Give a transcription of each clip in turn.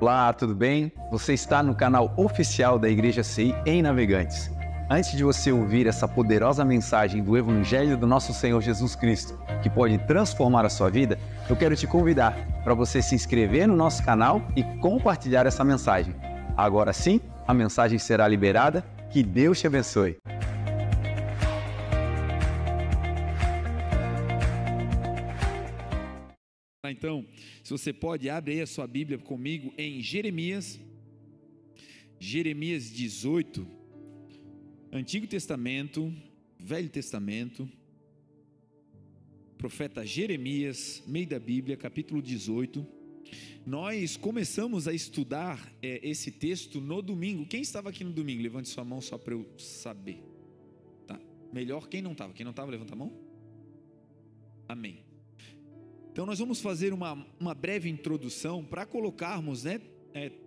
Olá, tudo bem? Você está no canal oficial da Igreja CI em Navegantes. Antes de você ouvir essa poderosa mensagem do Evangelho do nosso Senhor Jesus Cristo, que pode transformar a sua vida, eu quero te convidar para você se inscrever no nosso canal e compartilhar essa mensagem. Agora sim, a mensagem será liberada. Que Deus te abençoe. Então, se você pode, abre aí a sua Bíblia comigo em Jeremias 18, Antigo Testamento, Velho Testamento, profeta Jeremias, meio da Bíblia, capítulo 18. Nós começamos a estudar esse texto no domingo. Quem estava aqui no domingo? Levante sua mão só para eu saber. Tá? Melhor quem não estava. Quem não estava, levanta a mão. Amém. Então nós vamos fazer uma breve introdução para colocarmos,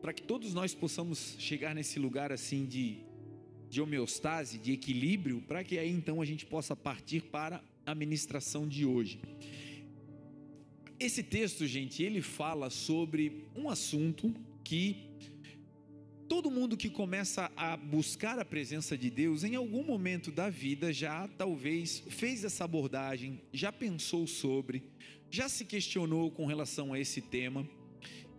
para que todos nós possamos chegar nesse lugar assim de homeostase, de equilíbrio, para que aí então a gente possa partir para a ministração de hoje. Esse texto, gente, ele fala sobre um assunto que todo mundo que começa a buscar a presença de Deus, em algum momento da vida já talvez fez essa abordagem, já pensou sobre, já se questionou com relação a esse tema.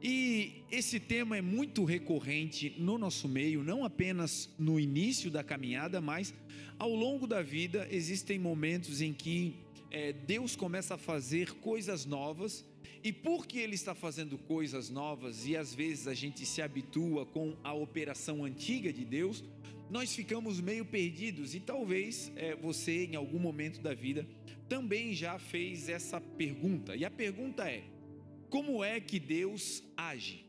E esse tema é muito recorrente no nosso meio, não apenas no início da caminhada, mas ao longo da vida existem momentos em que Deus começa a fazer coisas novas, e porque Ele está fazendo coisas novas e às vezes a gente se habitua com a operação antiga de Deus, nós ficamos meio perdidos. E talvez você em algum momento da vida também já fez essa pergunta, e a pergunta é: como é que Deus age?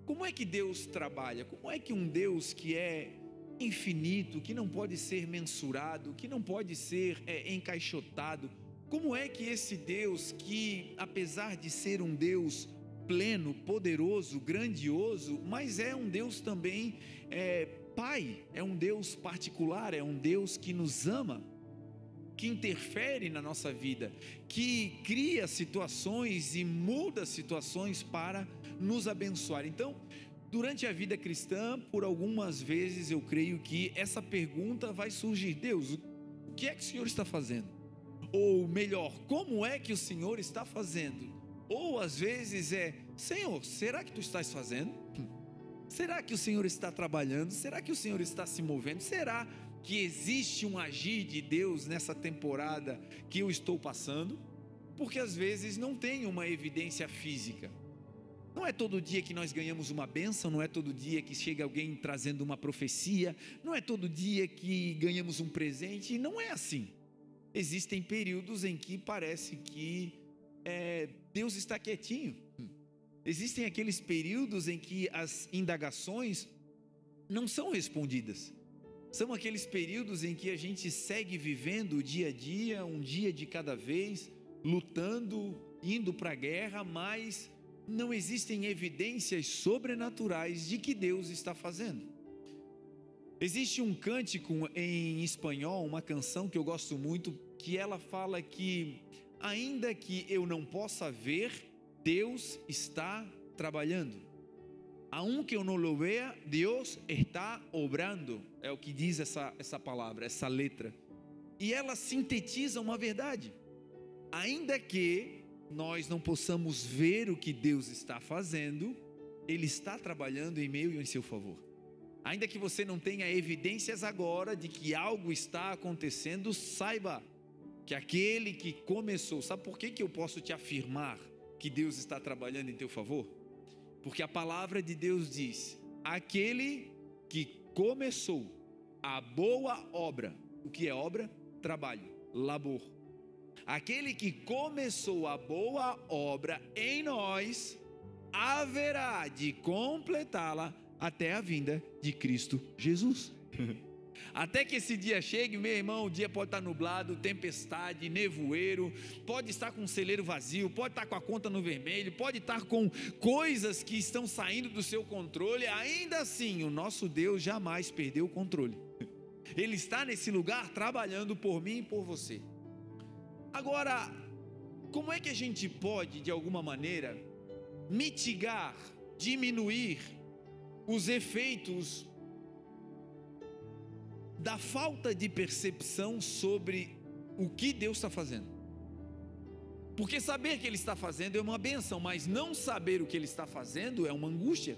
Como é que Deus trabalha? Como é que um Deus que é infinito, que não pode ser mensurado, que não pode ser encaixotado, como é que esse Deus que, apesar de ser um Deus pleno, poderoso, grandioso, mas é um Deus também Pai, é um Deus particular, é um Deus que nos ama, que interfere na nossa vida, que cria situações e muda situações para nos abençoar. Então, durante a vida cristã, por algumas vezes eu creio que essa pergunta vai surgir: Deus, o que é que o Senhor está fazendo? Ou melhor, como é que o Senhor está fazendo? Ou às vezes Senhor, será que tu estás fazendo? Será que o Senhor está trabalhando? Será que o Senhor está se movendo? Será que existe um agir de Deus nessa temporada que eu estou passando? Porque às vezes não tem uma evidência física. Não é todo dia que nós ganhamos uma bênção, não é todo dia que chega alguém trazendo uma profecia, não é todo dia que ganhamos um presente, e não é assim. Existem períodos em que parece que Deus está quietinho. Existem aqueles períodos em que as indagações não são respondidas. São aqueles períodos em que a gente segue vivendo o dia a dia, um dia de cada vez, lutando, indo para a guerra, mas não existem evidências sobrenaturais de que Deus está fazendo. Existe um cântico em espanhol, uma canção que eu gosto muito, que ela fala que ainda que eu não possa ver, Deus está trabalhando. Aunque eu não lo vea, Deus está obrando. É o que diz essa palavra, essa letra. E ela sintetiza uma verdade. Ainda que nós não possamos ver o que Deus está fazendo, Ele está trabalhando em meio e em seu favor. Ainda que você não tenha evidências agora de que algo está acontecendo, saiba que aquele que começou... Sabe por que eu posso te afirmar que Deus está trabalhando em teu favor? Porque a palavra de Deus diz: aquele que começou a boa obra. O que é obra? Trabalho, labor. Aquele que começou a boa obra em nós, haverá de completá-la até a vinda de Cristo Jesus. Até que esse dia chegue, meu irmão, o dia pode estar nublado, tempestade, nevoeiro, pode estar com o celeiro vazio, pode estar com a conta no vermelho, pode estar com coisas que estão saindo do seu controle. Ainda assim, o nosso Deus jamais perdeu o controle. Ele está nesse lugar trabalhando por mim e por você. Agora, como é que a gente pode, de alguma maneira, mitigar diminuir os efeitos da falta de percepção sobre o que Deus está fazendo. Porque saber que Ele está fazendo é uma bênção, mas não saber o que Ele está fazendo é uma angústia.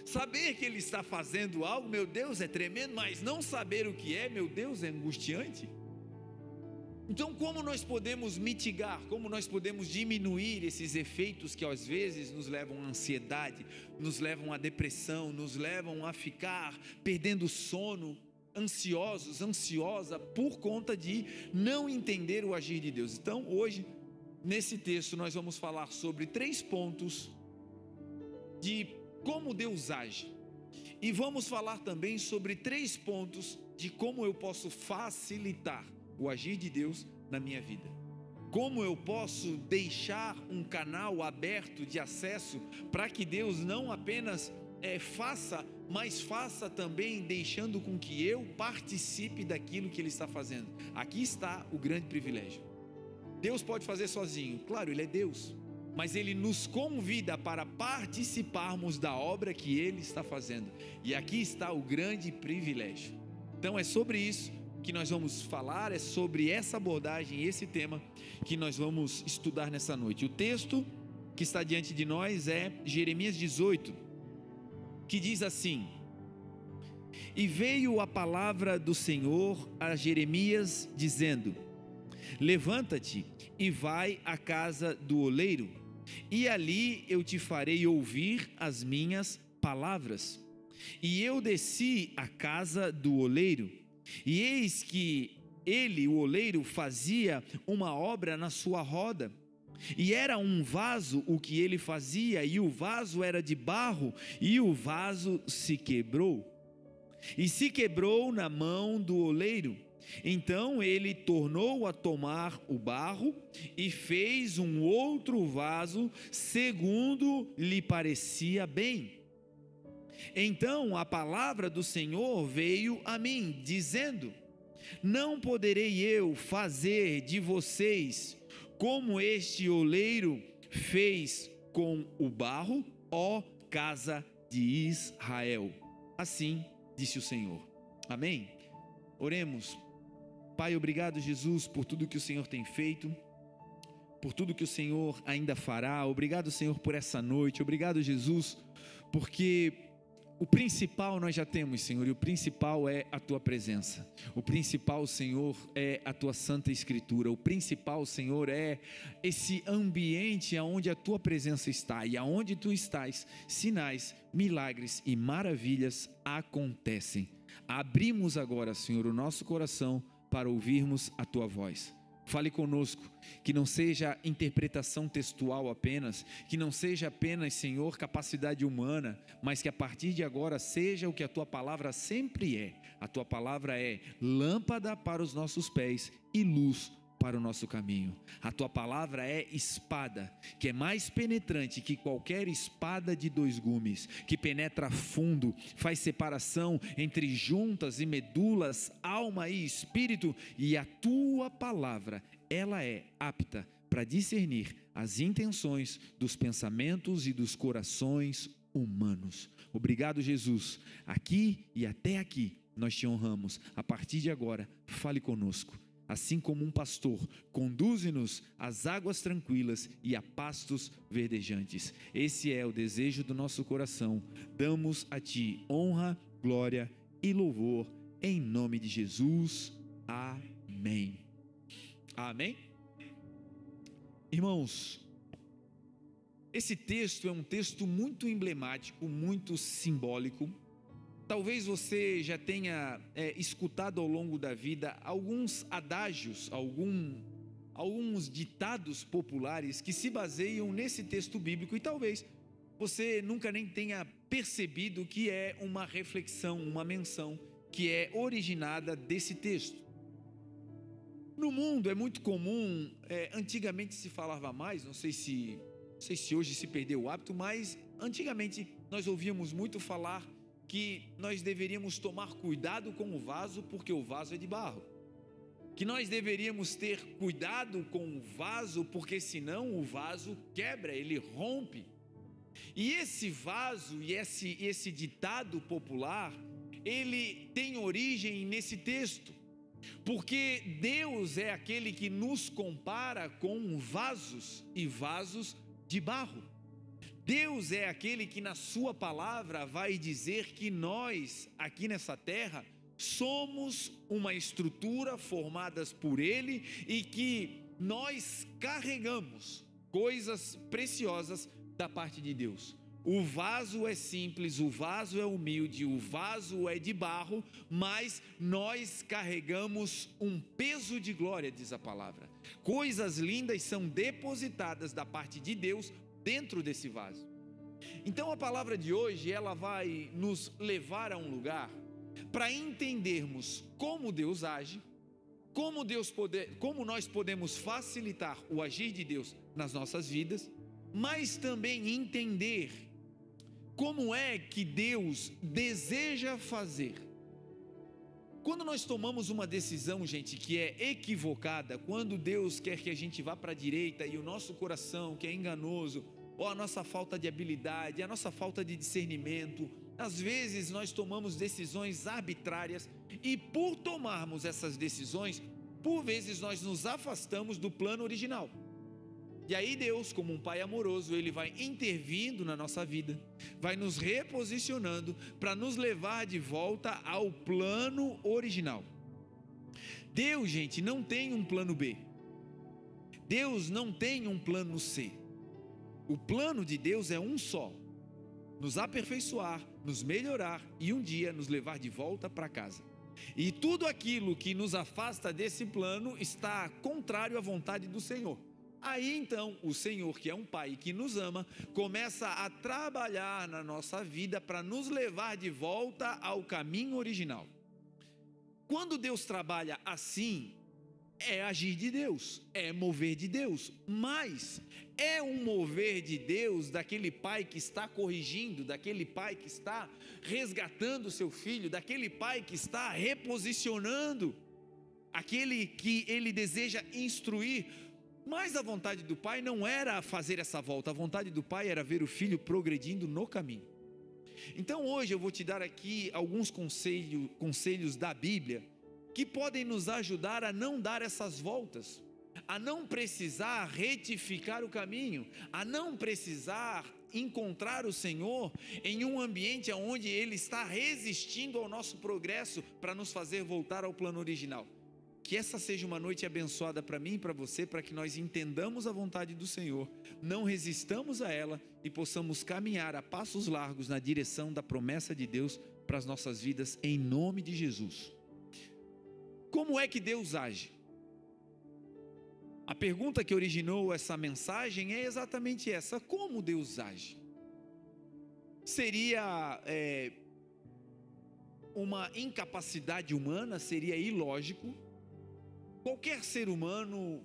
Saber que Ele está fazendo algo, meu Deus, é tremendo, mas não saber o que é, meu Deus, é angustiante. Então, como nós podemos mitigar, como nós podemos diminuir esses efeitos que às vezes nos levam à ansiedade, nos levam à depressão, nos levam a ficar perdendo o sono, ansiosa, por conta de não entender o agir de Deus? Então, hoje, nesse texto, nós vamos falar sobre 3 pontos de como Deus age, e vamos falar também sobre 3 pontos de como eu posso facilitar o agir de Deus na minha vida. Como eu posso deixar um canal aberto de acesso para que Deus não apenas faça, mas faça também deixando com que eu participe daquilo que Ele está fazendo. Aqui está o grande privilégio. Deus pode fazer sozinho, claro, Ele é Deus, mas Ele nos convida para participarmos da obra que Ele está fazendo, e aqui está o grande privilégio. Então é sobre isso que nós vamos falar, é sobre essa abordagem, esse tema que nós vamos estudar nessa noite. O texto que está diante de nós é Jeremias 18, que diz assim: e veio a palavra do Senhor a Jeremias dizendo: levanta-te e vai à casa do oleiro, e ali eu te farei ouvir as minhas palavras. E eu desci à casa do oleiro, e eis que ele, o oleiro, fazia uma obra na sua roda, e era um vaso o que ele fazia, e o vaso era de barro, e o vaso se quebrou, e se quebrou na mão do oleiro. Então ele tornou a tomar o barro e fez um outro vaso segundo lhe parecia bem. Então a palavra do Senhor veio a mim, dizendo: não poderei eu fazer de vocês como este oleiro fez com o barro, ó casa de Israel? Assim disse o Senhor. Amém? Oremos. Pai, obrigado, Jesus, por tudo que o Senhor tem feito, por tudo que o Senhor ainda fará. Obrigado, Senhor, por essa noite. Obrigado, Jesus, porque o principal nós já temos, Senhor, e o principal é a Tua presença. O principal, Senhor, é a Tua Santa Escritura. O principal, Senhor, é esse ambiente onde a Tua presença está, e aonde Tu estás, sinais, milagres e maravilhas acontecem. Abrimos agora, Senhor, o nosso coração para ouvirmos a Tua voz. Fale conosco, que não seja interpretação textual apenas, que não seja apenas, Senhor, capacidade humana, mas que a partir de agora seja o que a Tua palavra sempre é. A Tua palavra é lâmpada para os nossos pés e luz para o nosso caminho. A Tua palavra é espada, que é mais penetrante que qualquer espada de 2 gumes, que penetra fundo, faz separação entre juntas e medulas, alma e espírito, e a Tua palavra, ela é apta para discernir as intenções dos pensamentos e dos corações humanos. Obrigado, Jesus. Aqui e até aqui nós Te honramos. A partir de agora, fale conosco. Assim como um pastor, conduze-nos às águas tranquilas e a pastos verdejantes. Esse é o desejo do nosso coração. Damos a Ti honra, glória e louvor, em nome de Jesus. Amém. Amém? Irmãos, esse texto é um texto muito emblemático, muito simbólico. Talvez você já tenha escutado ao longo da vida alguns adágios, alguns ditados populares que se baseiam nesse texto bíblico, e talvez você nunca nem tenha percebido que é uma reflexão, uma menção que é originada desse texto. No mundo é muito comum, antigamente se falava mais, não sei se hoje se perdeu o hábito, mas antigamente nós ouvíamos muito falar que nós deveríamos tomar cuidado com o vaso, porque o vaso é de barro. Que nós deveríamos ter cuidado com o vaso, porque senão o vaso quebra, ele rompe. E esse vaso e esse ditado popular, ele tem origem nesse texto, porque Deus é aquele que nos compara com vasos e vasos de barro. Deus é aquele que na sua palavra vai dizer que nós, aqui nessa terra, somos uma estrutura formadas por Ele e que nós carregamos coisas preciosas da parte de Deus. O vaso é simples, o vaso é humilde, o vaso é de barro, mas nós carregamos um peso de glória, diz a palavra. Coisas lindas são depositadas da parte de Deus dentro desse vaso. Então a palavra de hoje, ela vai nos levar a um lugar para entendermos como Deus age, como nós podemos facilitar o agir de Deus nas nossas vidas, mas também entender como é que Deus deseja fazer. Quando nós tomamos uma decisão, gente, que é equivocada, quando Deus quer que a gente vá para a direita e o nosso coração, que é enganoso, ou a nossa falta de habilidade, a nossa falta de discernimento, às vezes nós tomamos decisões arbitrárias e por tomarmos essas decisões, por vezes nós nos afastamos do plano original. E aí Deus, como um pai amoroso, Ele vai intervindo na nossa vida, vai nos reposicionando para nos levar de volta ao plano original. Deus, gente, não tem um plano B. Deus não tem um plano C. O plano de Deus é um só: nos aperfeiçoar, nos melhorar e um dia nos levar de volta para casa. E tudo aquilo que nos afasta desse plano está contrário à vontade do Senhor. Aí então o Senhor, que é um pai que nos ama, começa a trabalhar na nossa vida para nos levar de volta ao caminho original. Quando Deus trabalha assim, é agir de Deus, é mover de Deus, mas é um mover de Deus daquele pai que está corrigindo, daquele pai que está resgatando o seu filho, daquele pai que está reposicionando aquele que ele deseja instruir. Mas a vontade do pai não era fazer essa volta, a vontade do pai era ver o filho progredindo no caminho. Então hoje eu vou te dar aqui alguns conselhos da Bíblia que podem nos ajudar a não dar essas voltas, a não precisar retificar o caminho, a não precisar encontrar o Senhor em um ambiente onde Ele está resistindo ao nosso progresso para nos fazer voltar ao plano original. Que essa seja uma noite abençoada para mim e para você, para que nós entendamos a vontade do Senhor, não resistamos a ela e possamos caminhar a passos largos na direção da promessa de Deus para as nossas vidas, em nome de Jesus. Como é que Deus age? A pergunta que originou essa mensagem é exatamente essa: como Deus age? Seria uma incapacidade humana? Seria ilógico qualquer ser humano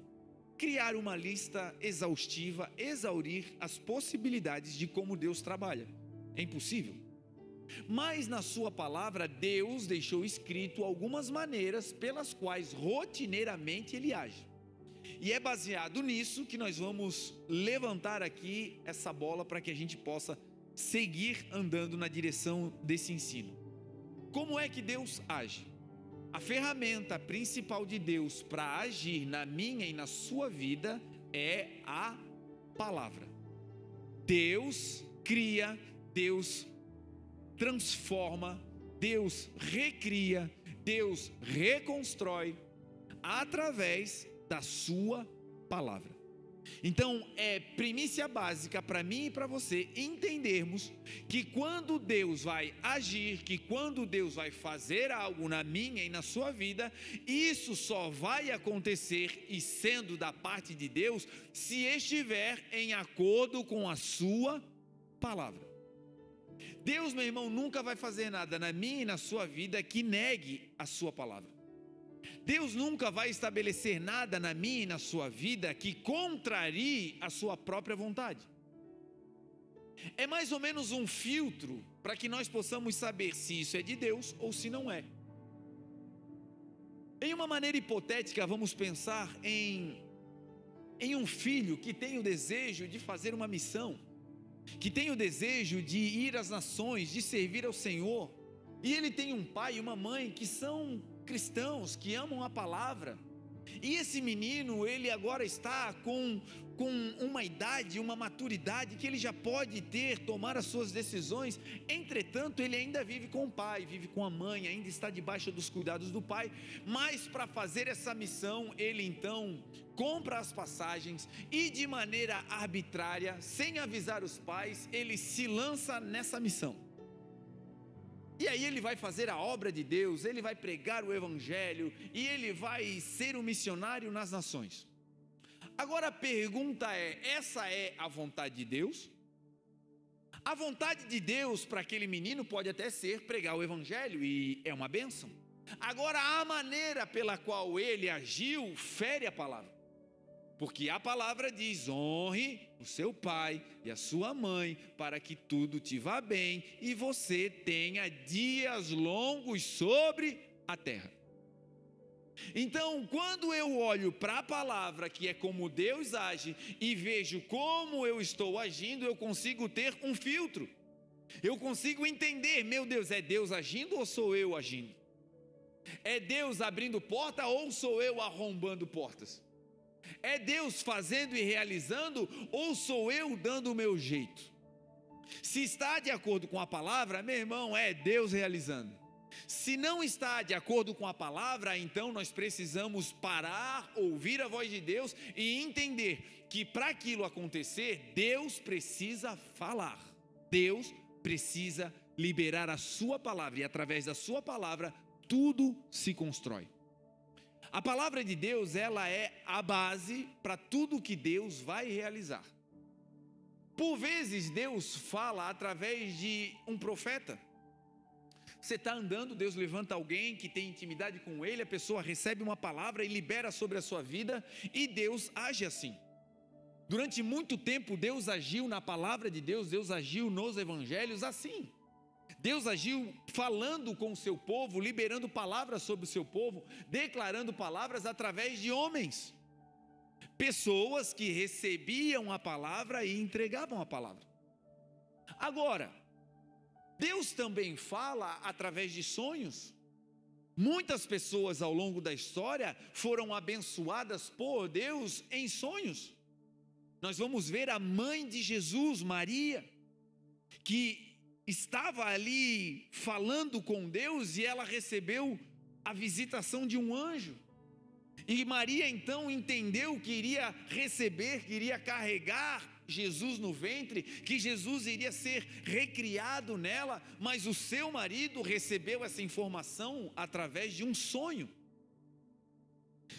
criar uma lista exaustiva, exaurir as possibilidades de como Deus trabalha. É impossível. Mas na sua palavra, Deus deixou escrito algumas maneiras pelas quais rotineiramente Ele age. E é baseado nisso que nós vamos levantar aqui essa bola para que a gente possa seguir andando na direção desse ensino. Como é que Deus age? A ferramenta principal de Deus para agir na minha e na sua vida é a palavra. Deus cria, Deus transforma, Deus recria, Deus reconstrói através da sua palavra. Então é primícia básica para mim e para você entendermos que quando Deus vai agir, que quando Deus vai fazer algo na minha e na sua vida, isso só vai acontecer e sendo da parte de Deus se estiver em acordo com a sua palavra. Deus, meu irmão, nunca vai fazer nada na minha e na sua vida que negue a sua palavra. Deus nunca vai estabelecer nada na minha e na sua vida que contrarie a sua própria vontade. É mais ou menos um filtro para que nós possamos saber se isso é de Deus ou se não é. Em uma maneira hipotética, vamos pensar em um filho que tem o desejo de fazer uma missão. que tem o desejo de ir às nações, de servir ao Senhor, e ele tem um pai e uma mãe que são cristãos, que amam a palavra, e esse menino, ele agora está com uma idade, uma maturidade, que ele já pode tomar as suas decisões. Entretanto, ele ainda vive com o pai, vive com a mãe, ainda está debaixo dos cuidados do pai, mas para fazer essa missão, ele então compra as passagens, e de maneira arbitrária, sem avisar os pais, ele se lança nessa missão. E aí ele vai fazer a obra de Deus, ele vai pregar o evangelho, e ele vai ser um missionário nas nações. Agora a pergunta é: essa é a vontade de Deus? A vontade de Deus para aquele menino pode até ser pregar o evangelho, e é uma bênção. Agora a maneira pela qual ele agiu fere a palavra, porque a palavra diz: honre o seu pai e a sua mãe, para que tudo te vá bem e você tenha dias longos sobre a terra. Então, quando eu olho para a palavra, que é como Deus age, e vejo como eu estou agindo, eu consigo ter um filtro. Eu consigo entender: meu Deus, é Deus agindo ou sou eu agindo? É Deus abrindo porta ou sou eu arrombando portas? É Deus fazendo e realizando ou sou eu dando o meu jeito? Se está de acordo com a palavra, meu irmão, é Deus realizando. Se não está de acordo com a palavra, então nós precisamos parar, ouvir a voz de Deus e entender que para aquilo acontecer, Deus precisa falar. Deus precisa liberar a sua palavra, e através da sua palavra tudo se constrói. A palavra de Deus, ela é a base para tudo que Deus vai realizar. Por vezes Deus fala através de um profeta. Você está andando, Deus levanta alguém que tem intimidade com ele, a pessoa recebe uma palavra e libera sobre a sua vida, e Deus age assim. Durante muito tempo Deus agiu na palavra de Deus, Deus agiu nos evangelhos assim. Deus agiu falando com o seu povo, liberando palavras sobre o seu povo, declarando palavras através de homens, pessoas que recebiam a palavra e entregavam a palavra. Agora, Deus também fala através de sonhos. Muitas pessoas ao longo da história foram abençoadas por Deus em sonhos. Nós vamos ver a mãe de Jesus, Maria, que estava ali falando com Deus, e ela recebeu a visitação de um anjo. E Maria então entendeu que iria receber, que iria carregar Jesus no ventre, que Jesus iria ser recriado nela, mas o seu marido recebeu essa informação através de um sonho.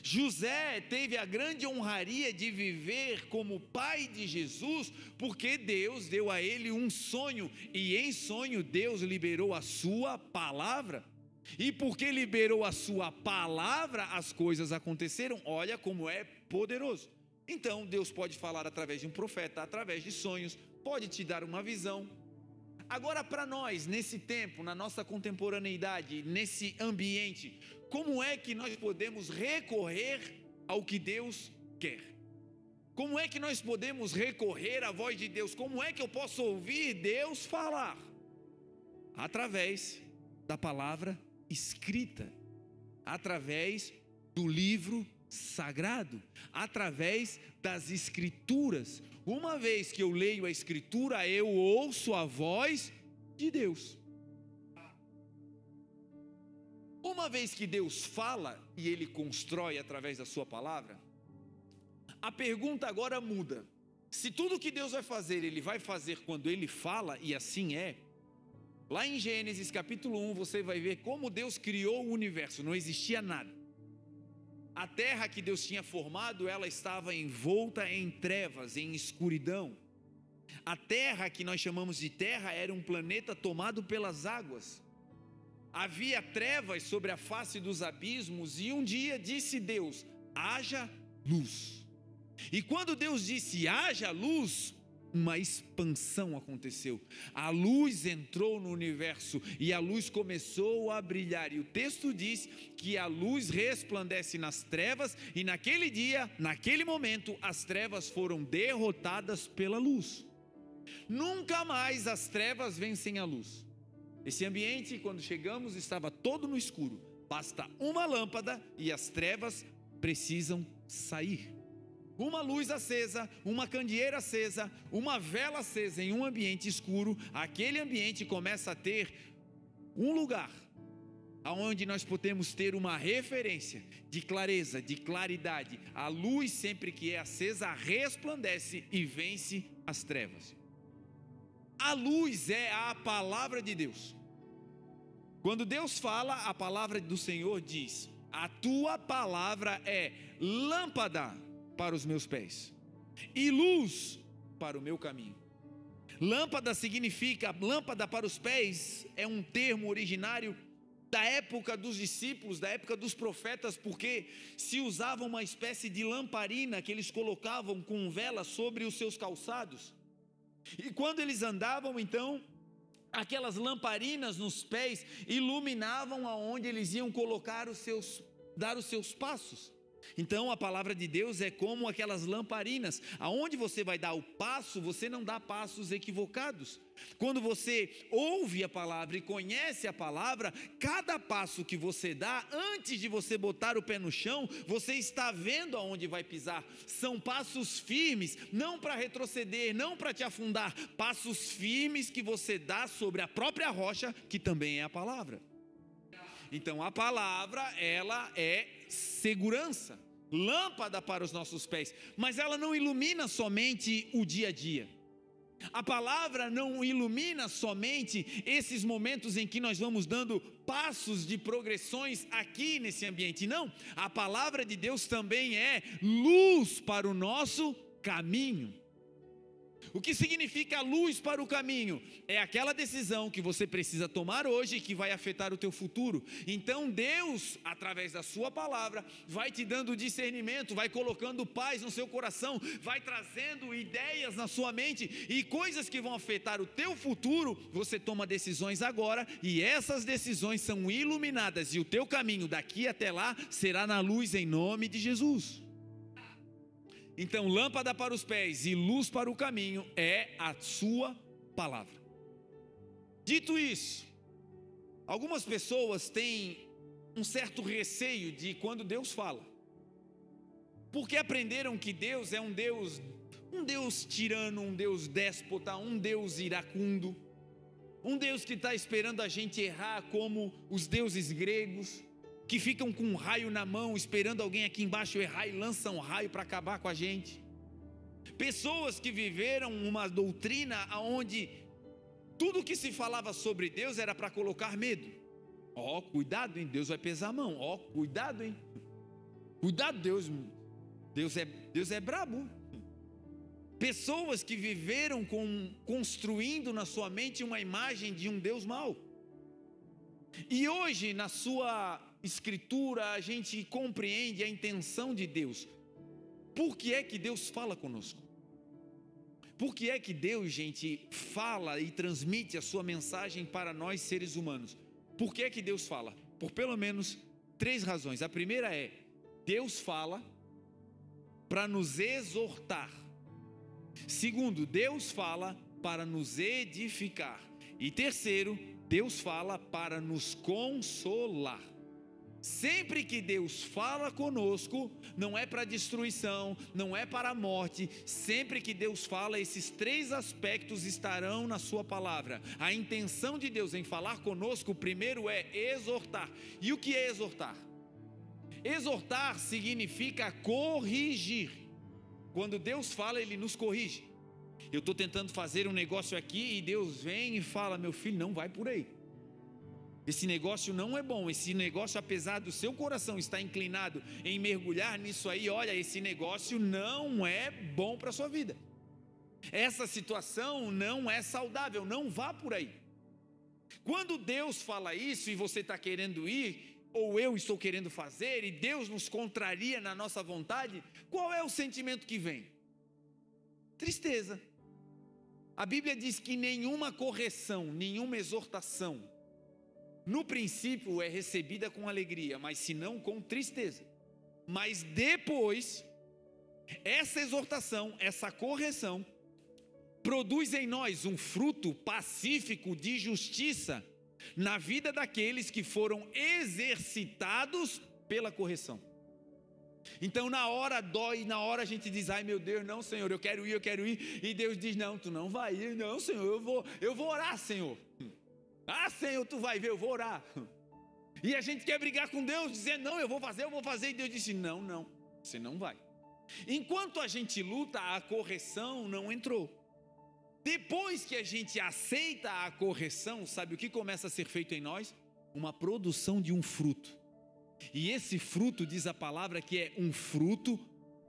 José teve a grande honraria de viver como pai de Jesus, porque Deus deu a ele um sonho, e em sonho Deus liberou a sua palavra, e porque liberou a sua palavra, as coisas aconteceram. Olha como é poderoso. Então Deus pode falar através de um profeta, através de sonhos, pode te dar uma visão. Agora, para nós, nesse tempo, na nossa contemporaneidade, nesse ambiente, como é que nós podemos recorrer ao que Deus quer? Como é que nós podemos recorrer à voz de Deus? Como é que eu posso ouvir Deus falar? Através da palavra escrita, através do livro sagrado, através das escrituras. Uma vez que eu leio a escritura, eu ouço a voz de Deus. Uma vez que Deus fala e Ele constrói através da sua palavra, a pergunta agora muda. Se tudo que Deus vai fazer, Ele vai fazer quando Ele fala, e assim é. Lá em Gênesis capítulo 1, você vai ver como Deus criou o universo. Não existia nada. A terra que Deus tinha formado, ela estava envolta em trevas, em escuridão. A terra que nós chamamos de terra era um planeta tomado pelas águas. Havia trevas sobre a face dos abismos, e um dia disse Deus: haja luz. E quando Deus disse haja luz, uma expansão aconteceu. A luz entrou no universo e a luz começou a brilhar. E o texto diz que a luz resplandece nas trevas, e naquele dia, naquele momento, as trevas foram derrotadas pela luz. Nunca mais as trevas vencem a luz. Esse ambiente, quando chegamos, estava todo no escuro. Basta uma lâmpada e as trevas precisam sair. Uma luz acesa, uma candeeira acesa, uma vela acesa em um ambiente escuro, aquele ambiente começa a ter um lugar aonde nós podemos ter uma referência de clareza, de claridade. A luz, sempre que é acesa, resplandece e vence as trevas. A luz é a palavra de Deus. Quando Deus fala, a palavra do Senhor diz: a tua palavra é lâmpada para os meus pés e luz para o meu caminho. Lâmpada significa, lâmpada para os pés é um termo originário da época dos discípulos, da época dos profetas, porque se usava uma espécie de lamparina que eles colocavam com vela sobre os seus calçados, e quando eles andavam, então, aquelas lamparinas nos pés iluminavam aonde eles iam colocar dar os seus passos. Então a palavra de Deus é como aquelas lamparinas, aonde você vai dar o passo, você não dá passos equivocados. Quando você ouve a palavra e conhece a palavra, cada passo que você dá, antes de você botar o pé no chão, você está vendo aonde vai pisar. São passos firmes, não para retroceder, não para te afundar, passos firmes que você dá sobre a própria rocha, que também é a palavra. Então a palavra, ela é segurança, lâmpada para os nossos pés, mas ela não ilumina somente o dia a dia. A palavra não ilumina somente esses momentos em que nós vamos dando passos de progressões aqui nesse ambiente, não. A palavra de Deus também é luz para o nosso caminho. O que significa luz para o caminho? É aquela decisão que você precisa tomar hoje que vai afetar o teu futuro. Então Deus, através da sua palavra, vai te dando discernimento, vai colocando paz no seu coração, vai trazendo ideias na sua mente e coisas que vão afetar o teu futuro. Você toma decisões agora e essas decisões são iluminadas e o teu caminho daqui até lá será na luz em nome de Jesus. Então, lâmpada para os pés e luz para o caminho é a sua palavra. Dito isso, algumas pessoas têm um certo receio de quando Deus fala, porque aprenderam que Deus é um Deus tirano, um Deus déspota, um Deus iracundo, um Deus que está esperando a gente errar como os deuses gregos, que ficam com um raio na mão, esperando alguém aqui embaixo errar e lançam um raio para acabar com a gente. Pessoas que viveram uma doutrina onde tudo que se falava sobre Deus era para colocar medo. Cuidado, hein? Deus vai pesar a mão. Cuidado, hein? Cuidado, Deus é brabo. Pessoas que viveram construindo na sua mente uma imagem de um Deus mau. E hoje, na sua Escritura, a gente compreende a intenção de Deus. Por que é que Deus fala conosco? Por que é que Deus, gente, fala e transmite a sua mensagem para nós seres humanos? Por que é que Deus fala? Por pelo menos 3 razões. A primeira é, Deus fala para nos exortar. Segundo, Deus fala para nos edificar. E terceiro, Deus fala para nos consolar. Sempre que Deus fala conosco, não é para destruição, não é para a morte. Sempre que Deus fala, esses 3 aspectos estarão na sua palavra. A intenção de Deus em falar conosco, primeiro é exortar. E o que é exortar? Exortar significa corrigir. Quando Deus fala, Ele nos corrige. Eu estou tentando fazer um negócio aqui e Deus vem e fala: meu filho, não vai por aí. Esse negócio não é bom, esse negócio, apesar do seu coração estar inclinado em mergulhar nisso aí, olha, esse negócio não é bom para a sua vida. Essa situação não é saudável, não vá por aí. Quando Deus fala isso e você está querendo ir, ou eu estou querendo fazer, e Deus nos contraria na nossa vontade, qual é o sentimento que vem? Tristeza. A Bíblia diz que nenhuma correção, nenhuma exortação, no princípio é recebida com alegria, mas se não com tristeza. Mas depois, essa exortação, essa correção, produz em nós um fruto pacífico de justiça na vida daqueles que foram exercitados pela correção. Então na hora dói, na hora a gente diz: ai meu Deus, não Senhor, eu quero ir, e Deus diz: não, tu não vai ir, não Senhor, eu vou orar, Senhor. Ah Senhor, tu vai ver, eu vou orar. E a gente quer brigar com Deus, dizendo: não, eu vou fazer, e Deus disse: não, você não vai. Enquanto a gente luta, a correção não entrou. Depois que a gente aceita a correção, sabe o que começa a ser feito em nós? Uma produção de um fruto. E esse fruto, diz a palavra, que é um fruto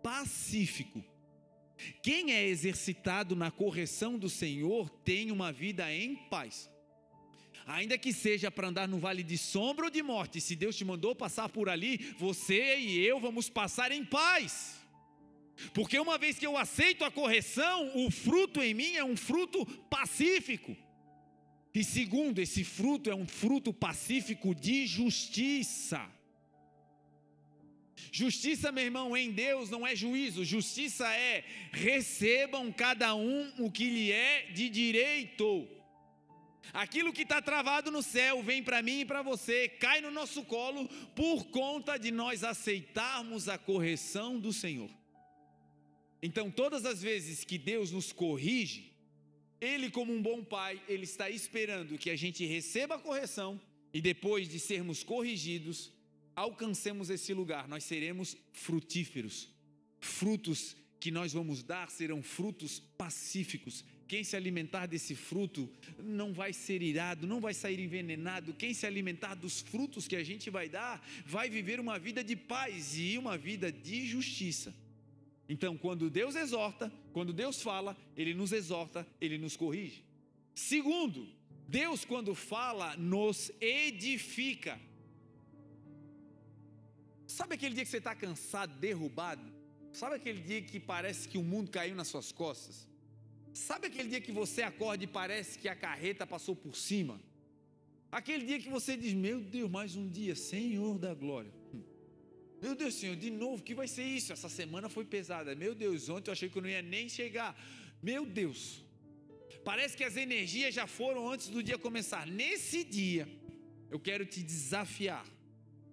pacífico. Quem é exercitado na correção do Senhor tem uma vida em paz. Ainda que seja para andar no vale de sombra ou de morte, se Deus te mandou passar por ali, você e eu vamos passar em paz. Porque uma vez que eu aceito a correção, o fruto em mim é um fruto pacífico. E segundo, esse fruto é um fruto pacífico de justiça. Justiça, meu irmão, em Deus não é juízo. Justiça é: recebam cada um o que lhe é de direito. Aquilo que está travado no céu vem para mim e para você, cai no nosso colo por conta de nós aceitarmos a correção do Senhor. Então todas as vezes que Deus nos corrige, Ele, como um bom pai, Ele está esperando que a gente receba a correção e depois de sermos corrigidos, alcancemos esse lugar, nós seremos frutíferos. Frutos que nós vamos dar serão frutos pacíficos. Quem se alimentar desse fruto não vai ser irado, não vai sair envenenado. Quem se alimentar dos frutos que a gente vai dar, vai viver uma vida de paz e uma vida de justiça. Então, quando Deus exorta, quando Deus fala, Ele nos exorta, Ele nos corrige. Segundo, Deus, quando fala, nos edifica. Sabe aquele dia que você está cansado, derrubado? Sabe aquele dia que parece que o mundo caiu nas suas costas? Sabe aquele dia que você acorda e parece que a carreta passou por cima? Aquele dia que você diz: meu Deus, mais um dia, Senhor da glória. Meu Deus, Senhor, de novo, que vai ser isso? Essa semana foi pesada. Meu Deus, ontem eu achei que eu não ia nem chegar. Meu Deus, parece que as energias já foram antes do dia começar. Nesse dia, eu quero te desafiar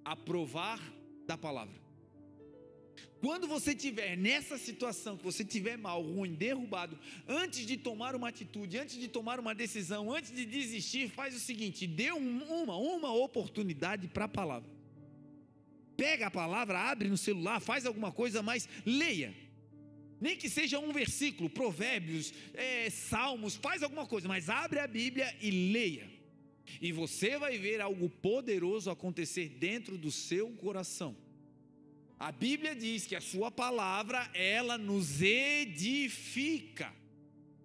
a provar da palavra. Quando você estiver nessa situação, que você estiver mal, ruim, derrubado, antes de tomar uma atitude, antes de tomar uma decisão, antes de desistir, faz o seguinte: dê uma oportunidade para a palavra. Pega a palavra, abre no celular, faz alguma coisa, mas leia. Nem que seja um versículo, Provérbios, Salmos, faz alguma coisa, mas abre a Bíblia e leia. E você vai ver algo poderoso acontecer dentro do seu coração. A Bíblia diz que a sua palavra, ela nos edifica.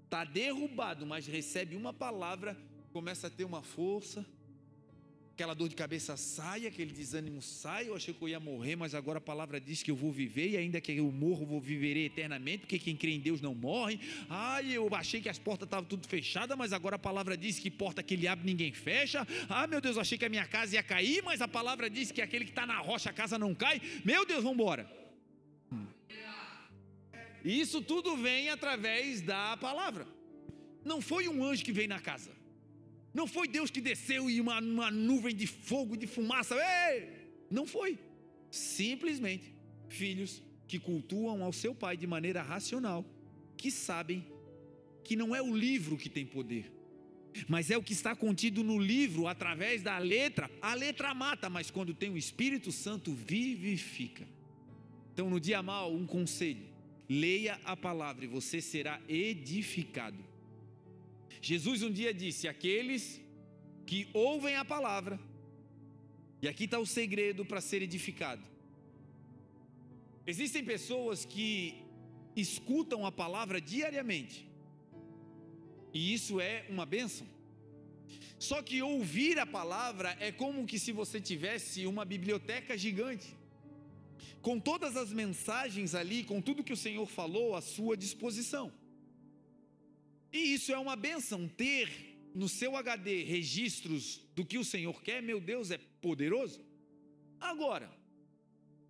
Está derrubado, mas recebe uma palavra, começa a ter uma força, aquela dor de cabeça sai, aquele desânimo sai. Eu achei que eu ia morrer, mas agora a palavra diz que eu vou viver, e ainda que eu morro, eu vou viver eternamente, porque quem crê em Deus não morre. Eu achei que as portas estavam tudo fechadas, mas agora a palavra diz que porta que ele abre ninguém fecha. Meu Deus, eu achei que a minha casa ia cair, mas a palavra diz que aquele que está na rocha, a casa não cai. Meu Deus, vamos embora. E isso tudo vem através da palavra. Não foi um anjo que veio na casa, não foi Deus que desceu e uma nuvem de fogo, de fumaça. Não foi. Simplesmente filhos que cultuam ao seu pai de maneira racional, que sabem que não é o livro que tem poder, mas é o que está contido no livro através da letra. A letra mata, mas quando tem o Espírito Santo, vivifica. Então, no dia mau, um conselho: leia a palavra e você será edificado. Jesus um dia disse: aqueles que ouvem a palavra, e aqui está o segredo para ser edificado. Existem pessoas que escutam a palavra diariamente, e isso é uma bênção. Só que ouvir a palavra é como que se você tivesse uma biblioteca gigante, com todas as mensagens ali, com tudo que o Senhor falou à sua disposição. E isso é uma bênção, ter no seu HD registros do que o Senhor quer. Meu Deus, é poderoso. Agora,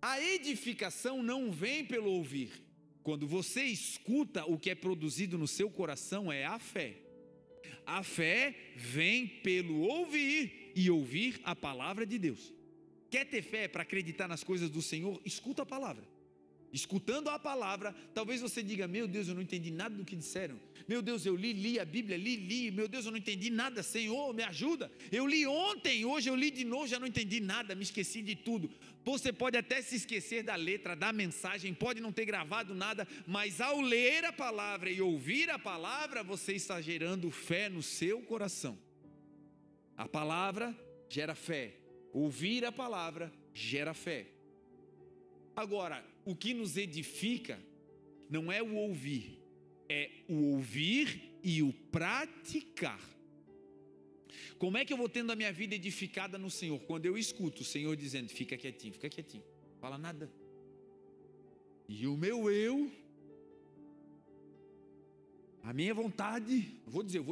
a edificação não vem pelo ouvir. Quando você escuta, o que é produzido no seu coração é a fé. A fé vem pelo ouvir e ouvir a palavra de Deus. Quer ter fé para acreditar nas coisas do Senhor? Escuta a palavra. Escutando a palavra, talvez você diga: meu Deus, eu não entendi nada do que disseram. Meu Deus, eu li a Bíblia, li. Meu Deus, eu não entendi nada. Senhor, me ajuda. Eu li ontem, hoje eu li de novo, já não entendi nada, me esqueci de tudo. Você pode até se esquecer da letra, da mensagem, pode não ter gravado nada, mas ao ler a palavra e ouvir a palavra, você está gerando fé no seu coração. A palavra gera fé. Ouvir a palavra gera fé. Agora, o que nos edifica não é o ouvir, é o ouvir e o praticar. Como é que eu vou tendo a minha vida edificada no Senhor? Quando eu escuto o Senhor dizendo: fica quietinho, não fala nada. E o meu eu, a minha vontade, vou dizer.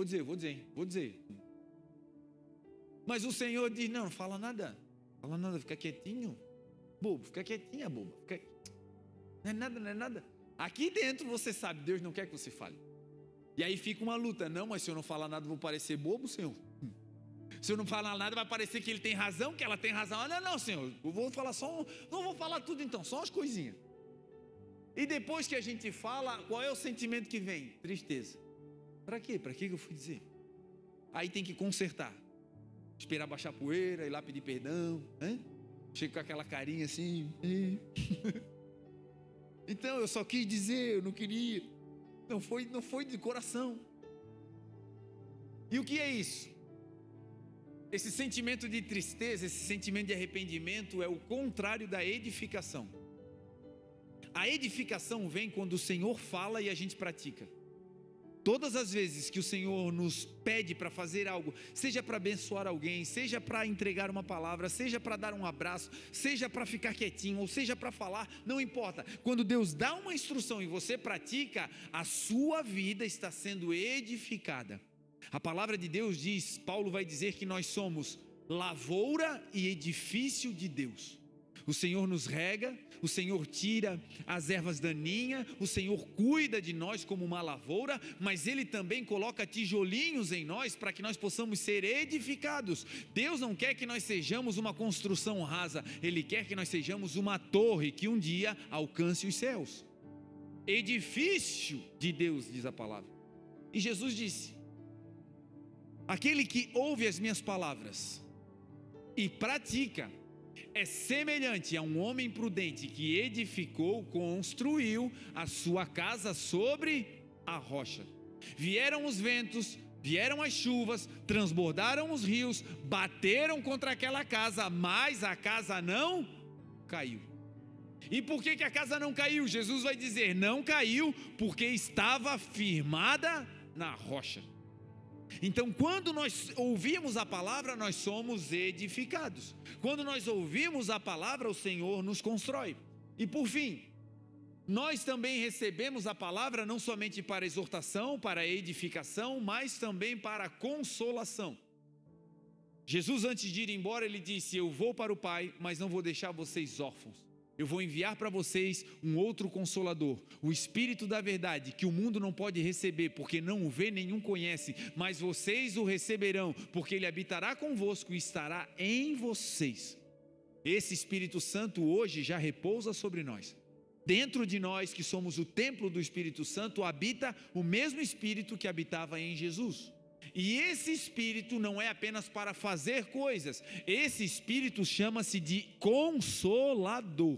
Mas o Senhor diz: não fala nada, fica quietinho. Bobo, fica quietinha, boba. Não é nada. Aqui dentro você sabe, Deus não quer que você fale. E aí fica uma luta. Não, mas se eu não falar nada, vou parecer bobo, Senhor. Se eu não falar nada, vai parecer que ele tem razão, que ela tem razão. Não, Senhor, eu vou falar não vou falar tudo então, só umas coisinhas. E depois que a gente fala, qual é o sentimento que vem? Tristeza. Para quê? Para que eu fui dizer? Aí tem que consertar. Esperar baixar a poeira, ir lá pedir perdão, chega com aquela carinha assim. Então eu só quis dizer, eu não queria. Não foi de coração. E o que é isso? Esse sentimento de tristeza, esse sentimento de arrependimento é o contrário da edificação. A edificação vem quando o Senhor fala e a gente pratica. Todas as vezes que o Senhor nos pede para fazer algo, seja para abençoar alguém, seja para entregar uma palavra, seja para dar um abraço, seja para ficar quietinho, ou seja para falar, não importa. Quando Deus dá uma instrução e você pratica, a sua vida está sendo edificada. A palavra de Deus diz, Paulo vai dizer que nós somos lavoura e edifício de Deus. O Senhor nos rega, o Senhor tira as ervas daninhas, o Senhor cuida de nós como uma lavoura, mas Ele também coloca tijolinhos em nós para que nós possamos ser edificados. Deus não quer que nós sejamos uma construção rasa, Ele quer que nós sejamos uma torre que um dia alcance os céus. Edifício de Deus, diz a palavra. E Jesus disse: aquele que ouve as minhas palavras e pratica é semelhante a um homem prudente que edificou, construiu a sua casa sobre a rocha. Vieram os ventos, vieram as chuvas, transbordaram os rios, bateram contra aquela casa, mas a casa não caiu. E por que a casa não caiu? Jesus vai dizer: não caiu porque estava firmada na rocha. Então, quando nós ouvimos a palavra, nós somos edificados. Quando nós ouvimos a palavra, o Senhor nos constrói. E por fim, nós também recebemos a palavra não somente para exortação, para edificação, mas também para consolação. Jesus, antes de ir embora, ele disse: eu vou para o Pai, mas não vou deixar vocês órfãos. Eu vou enviar para vocês um outro Consolador, o Espírito da verdade, que o mundo não pode receber, porque não o vê, nenhum conhece, mas vocês o receberão, porque ele habitará convosco e estará em vocês. Esse Espírito Santo hoje já repousa sobre nós. Dentro de nós, que somos o templo do Espírito Santo, habita o mesmo Espírito que habitava em Jesus. E esse Espírito não é apenas para fazer coisas, esse Espírito chama-se de Consolador.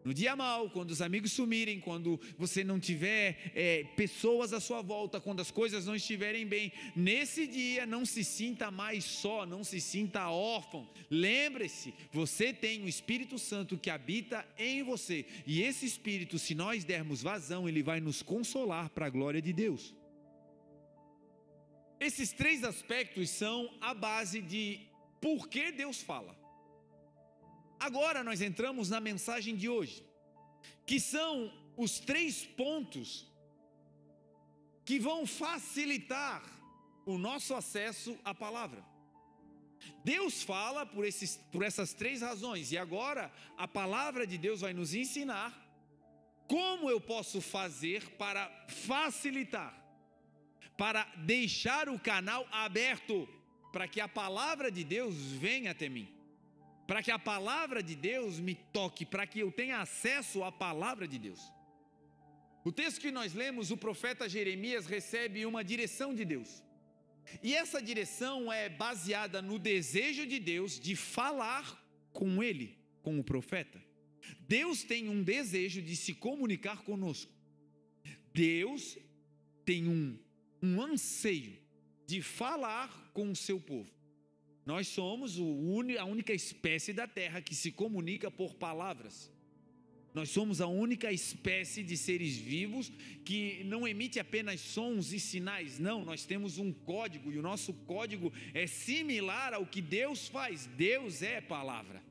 No dia mau, quando os amigos sumirem, quando você não tiver pessoas à sua volta, quando as coisas não estiverem bem, nesse dia não se sinta mais só, não se sinta órfão. Lembre-se, você tem um Espírito Santo que habita em você, e esse Espírito, se nós dermos vazão, ele vai nos consolar para a glória de Deus. Esses três aspectos são a base de por que Deus fala. Agora nós entramos na mensagem de hoje, que são os 3 pontos que vão facilitar o nosso acesso à palavra. Deus fala por essas 3 razões, e agora a palavra de Deus vai nos ensinar como eu posso fazer para facilitar, para deixar o canal aberto, para que a palavra de Deus venha até mim, para que a palavra de Deus me toque, para que eu tenha acesso à palavra de Deus. O texto que nós lemos, o profeta Jeremias recebe uma direção de Deus, e essa direção é baseada no desejo de Deus de falar com ele, com o profeta. Deus tem um desejo de se comunicar conosco. Deus tem um anseio de falar com o seu povo. Nós somos a única espécie da terra que se comunica por palavras. Nós somos a única espécie de seres vivos que não emite apenas sons e sinais. Não, nós temos um código, e o nosso código é similar ao que Deus faz. Deus é palavra.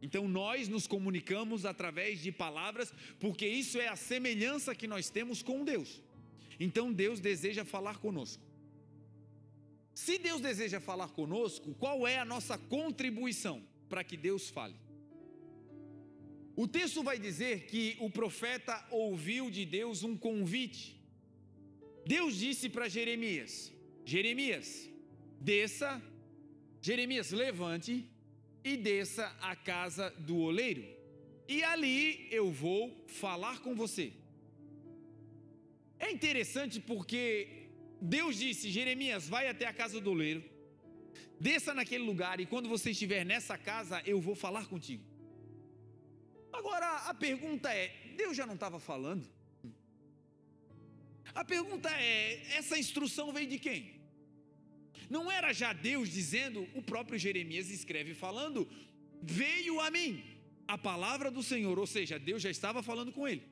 Então nós nos comunicamos através de palavras, porque isso é a semelhança que nós temos com Deus. Então Deus deseja falar conosco. Se Deus deseja falar conosco, qual é a nossa contribuição para que Deus fale? O texto vai dizer que o profeta ouviu de Deus um convite. Deus disse para Jeremias: Jeremias, desça, Jeremias, levante e desça à casa do oleiro, e ali eu vou falar com você. É interessante porque Deus disse: Jeremias, vai até a casa do oleiro, desça naquele lugar, e quando você estiver nessa casa, eu vou falar contigo. Agora a pergunta é: Deus já não estava falando? A pergunta é: essa instrução veio de quem? Não era já Deus dizendo? O próprio Jeremias escreve falando: veio a mim a palavra do Senhor, ou seja, Deus já estava falando com ele.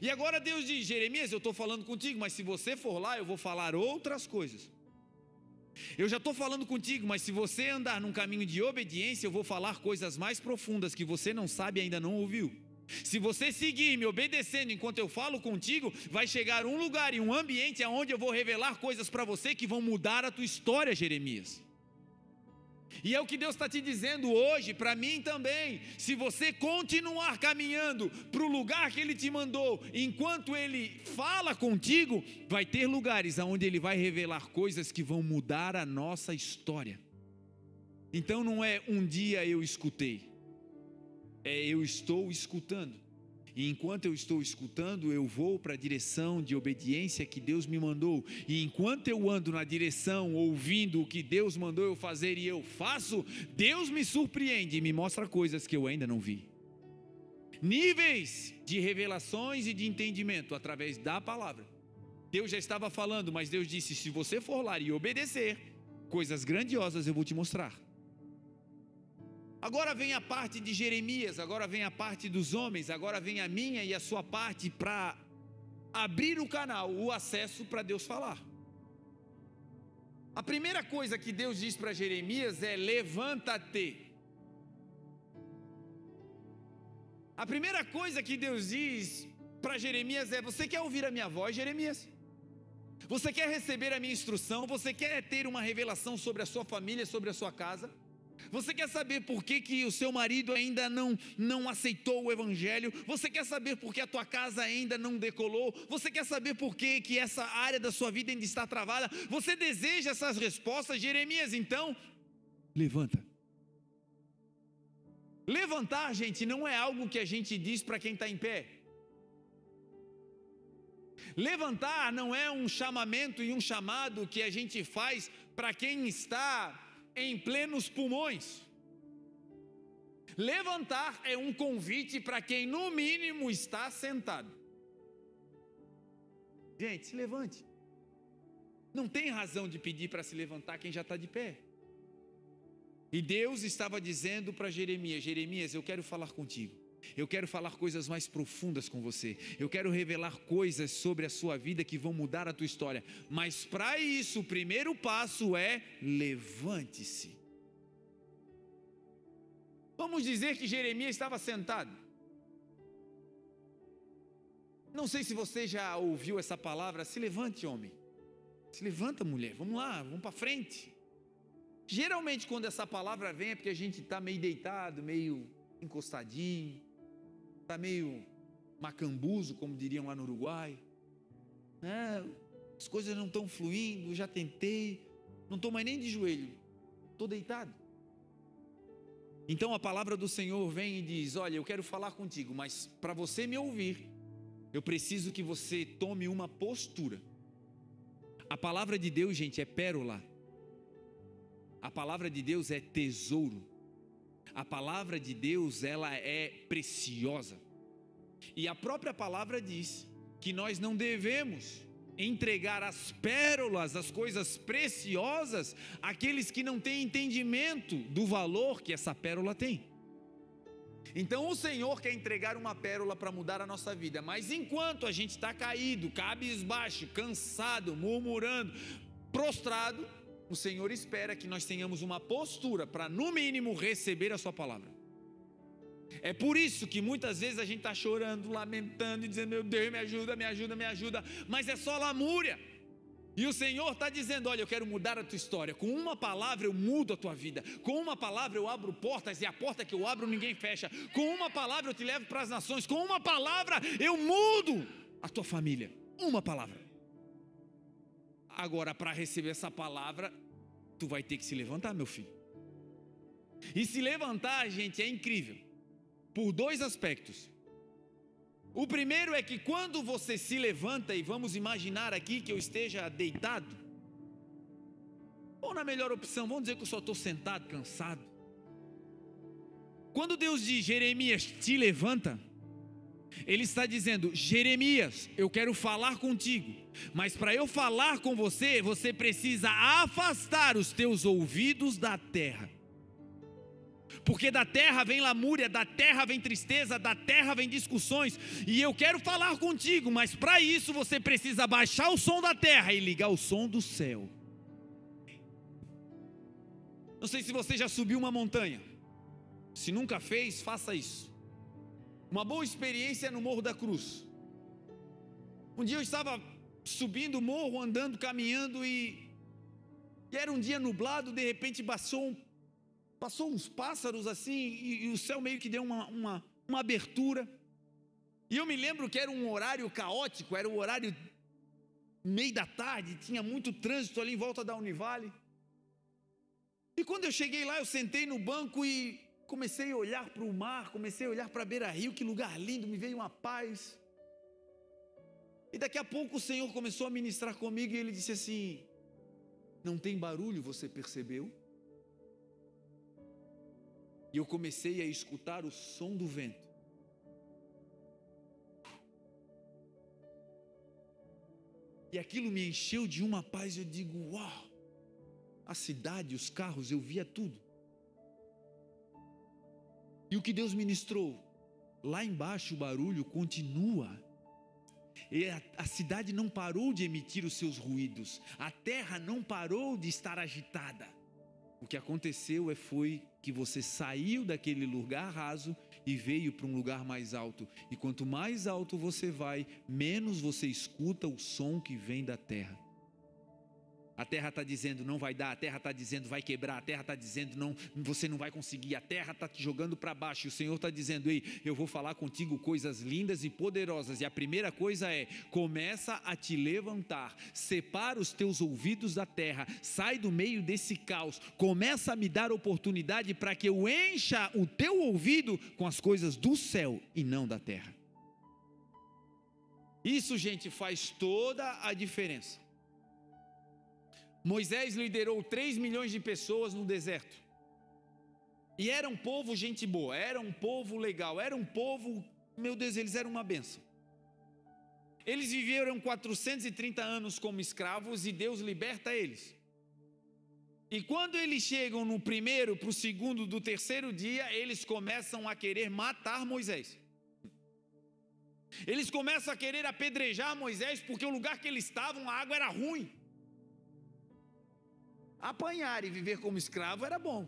E agora Deus diz: Jeremias, eu estou falando contigo, mas se você for lá, eu vou falar outras coisas. Eu já estou falando contigo, mas se você andar num caminho de obediência, eu vou falar coisas mais profundas que você não sabe e ainda não ouviu. Se você seguir me obedecendo enquanto eu falo contigo, vai chegar um lugar e um ambiente onde eu vou revelar coisas para você que vão mudar a tua história, Jeremias. E é o que Deus está te dizendo hoje, para mim também. Se você continuar caminhando para o lugar que Ele te mandou, enquanto Ele fala contigo, vai ter lugares onde Ele vai revelar coisas que vão mudar a nossa história. Então não é um dia eu escutei, é eu estou escutando. E enquanto eu estou escutando, eu vou para a direção de obediência que Deus me mandou. E enquanto eu ando na direção, ouvindo o que Deus mandou eu fazer e eu faço, Deus me surpreende e me mostra coisas que eu ainda não vi. Níveis de revelações e de entendimento através da palavra. Deus já estava falando, mas Deus disse: se você for lá e obedecer, coisas grandiosas eu vou te mostrar. Agora vem a parte de Jeremias, agora vem a parte dos homens, agora vem a minha e a sua parte para abrir o canal, o acesso para Deus falar. A primeira coisa que Deus diz para Jeremias é: levanta-te. A primeira coisa que Deus diz para Jeremias é: você quer ouvir a minha voz, Jeremias? Você quer receber a minha instrução? Você quer ter uma revelação sobre a sua família, sobre a sua casa? Você quer saber por que o seu marido ainda não aceitou o evangelho? Você quer saber por que a tua casa ainda não decolou? Você quer saber por que essa área da sua vida ainda está travada? Você deseja essas respostas, Jeremias? Então, levanta. Levantar, gente, não é algo que a gente diz para quem está em pé. Levantar não é um chamamento e um chamado que a gente faz para quem está em plenos pulmões. Levantar é um convite para quem no mínimo está sentado. Gente, se levante. Não tem razão de pedir para se levantar quem já está de pé. E Deus estava dizendo para Jeremias: Jeremias, eu quero falar contigo. Eu quero falar coisas mais profundas com você. Eu quero revelar coisas sobre a sua vida que vão mudar a tua história. Mas para isso, o primeiro passo é: levante-se. Vamos dizer que Jeremias estava sentado. Não sei se você já ouviu essa palavra: se levante, homem. Se levanta, mulher. Vamos lá, vamos para frente. Geralmente quando essa palavra vem é porque a gente está meio deitado, meio encostadinho, está meio macambuzo, como diriam lá no Uruguai. As coisas não estão fluindo, já tentei, não estou mais nem de joelho, estou deitado. Então a palavra do Senhor vem e diz: olha, eu quero falar contigo, mas para você me ouvir, eu preciso que você tome uma postura. A palavra de Deus, gente, é pérola. A palavra de Deus é tesouro. A palavra de Deus, ela é preciosa. E a própria palavra diz que nós não devemos entregar as pérolas, as coisas preciosas, àqueles que não têm entendimento do valor que essa pérola tem. Então o Senhor quer entregar uma pérola para mudar a nossa vida, mas enquanto a gente está caído, cabisbaixo, cansado, murmurando, prostrado, o Senhor espera que nós tenhamos uma postura para, no mínimo, receber a sua palavra. É por isso que muitas vezes a gente está chorando, lamentando e dizendo: meu Deus, me ajuda, me ajuda, me ajuda, mas é só lamúria. E o Senhor está dizendo: olha, eu quero mudar a tua história. Com uma palavra eu mudo a tua vida. Com uma palavra eu abro portas, e a porta que eu abro ninguém fecha. Com uma palavra eu te levo para as nações. Com uma palavra eu mudo a tua família. Uma palavra. Agora, para receber essa palavra, tu vai ter que se levantar, meu filho. E se levantar, gente, é incrível, por dois aspectos. O primeiro é que quando você se levanta, e vamos imaginar aqui que eu esteja deitado, ou na melhor opção, vamos dizer que eu só estou sentado, cansado. Quando Deus diz: Jeremias, te levanta, Ele está dizendo: Jeremias, eu quero falar contigo, mas para eu falar com você, você precisa afastar os teus ouvidos da terra. Porque da terra vem lamúria, da terra vem tristeza, da terra vem discussões, e eu quero falar contigo, mas para isso você precisa baixar o som da terra e ligar o som do céu. Não sei se você já subiu uma montanha. Se nunca fez, faça isso. Uma boa experiência é no Morro da Cruz. Um dia eu estava subindo o morro, andando, caminhando, e era um dia nublado. De repente passou uns pássaros assim, e o céu meio que deu uma abertura. E eu me lembro que era um horário caótico, era o horário meio da tarde, tinha muito trânsito ali em volta da Univale. E quando eu cheguei lá, eu sentei no banco e comecei a olhar para o mar, comecei a olhar para a beira-rio, que lugar lindo, me veio uma paz. E daqui a pouco o Senhor começou a ministrar comigo, e Ele disse assim: não tem barulho, você percebeu? E eu comecei a escutar o som do vento. E aquilo me encheu de uma paz. Eu digo: uau! A cidade, os carros, eu via tudo. E o que Deus ministrou? Lá embaixo o barulho continua. E a cidade não parou de emitir os seus ruídos. A terra não parou de estar agitada. O que aconteceu foi que você saiu daquele lugar raso e veio para um lugar mais alto. E quanto mais alto você vai, menos você escuta o som que vem da terra. A terra está dizendo: não vai dar. A terra está dizendo: vai quebrar. A terra está dizendo: não, você não vai conseguir. A terra está te jogando para baixo. E o Senhor está dizendo: ei, eu vou falar contigo coisas lindas e poderosas. E a primeira coisa é: começa a te levantar. Separa os teus ouvidos da terra. Sai do meio desse caos. Começa a me dar oportunidade para que eu encha o teu ouvido com as coisas do céu e não da terra. Isso, gente, faz toda a diferença. Moisés liderou 3 milhões de pessoas no deserto. E era um povo gente boa, era um povo legal, era um povo, meu Deus, eles eram uma bênção. Eles viveram 430 anos como escravos e Deus liberta eles. E quando eles chegam no primeiro, para o segundo, do terceiro dia, eles começam a querer matar Moisés. Eles começam a querer apedrejar Moisés, porque o lugar que eles estavam, a água era ruim. Apanhar e viver como escravo era bom,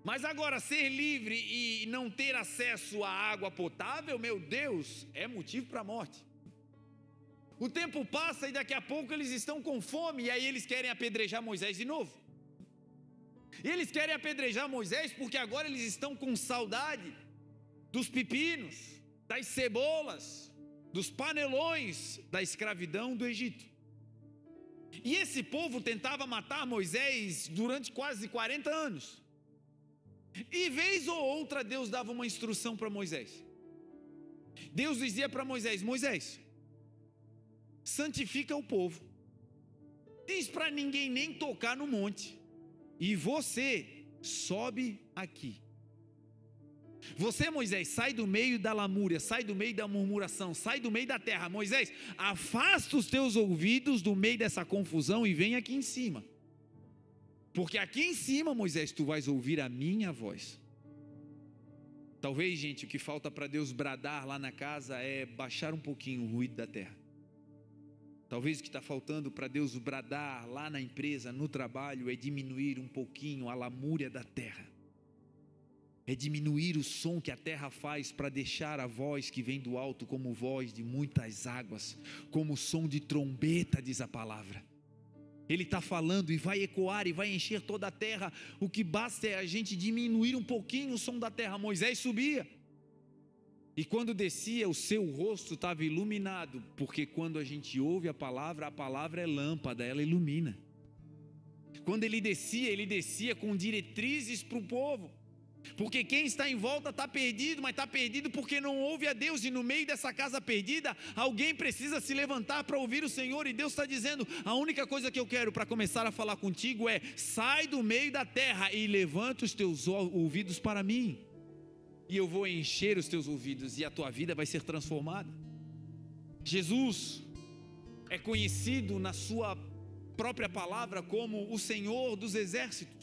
mas agora ser livre e não ter acesso à água potável, meu Deus, é motivo para a morte. O tempo passa e daqui a pouco eles estão com fome, e aí eles querem apedrejar Moisés de novo. E eles querem apedrejar Moisés porque agora eles estão com saudade dos pepinos, das cebolas, dos panelões da escravidão do Egito. E esse povo tentava matar Moisés durante quase 40 anos. E vez ou outra Deus dava uma instrução para Moisés. Deus dizia para Moisés: Moisés, santifica o povo, diz para ninguém nem tocar no monte, e você sobe aqui. Você, Moisés, sai do meio da lamúria, sai do meio da murmuração, sai do meio da terra. Moisés, afasta os teus ouvidos do meio dessa confusão e vem aqui em cima. Porque aqui em cima, Moisés, tu vais ouvir a minha voz. Talvez, gente, o que falta para Deus bradar lá na casa é baixar um pouquinho o ruído da terra. Talvez o que está faltando para Deus bradar lá na empresa, no trabalho, é diminuir um pouquinho a lamúria da terra. É diminuir o som que a terra faz para deixar a voz que vem do alto como voz de muitas águas, como som de trombeta, diz a palavra. Ele está falando e vai ecoar e vai encher toda a terra. O que basta é a gente diminuir um pouquinho o som da terra. Moisés subia, e quando descia, o seu rosto estava iluminado, porque quando a gente ouve a palavra é lâmpada, ela ilumina. Quando ele descia com diretrizes para o povo. Porque quem está em volta está perdido, mas está perdido porque não ouve a Deus. E no meio dessa casa perdida, alguém precisa se levantar para ouvir o Senhor. E Deus está dizendo: a única coisa que eu quero para começar a falar contigo é: sai do meio da terra e levanta os teus ouvidos para mim, e eu vou encher os teus ouvidos, e a tua vida vai ser transformada. Jesus é conhecido na sua própria palavra como o Senhor dos exércitos.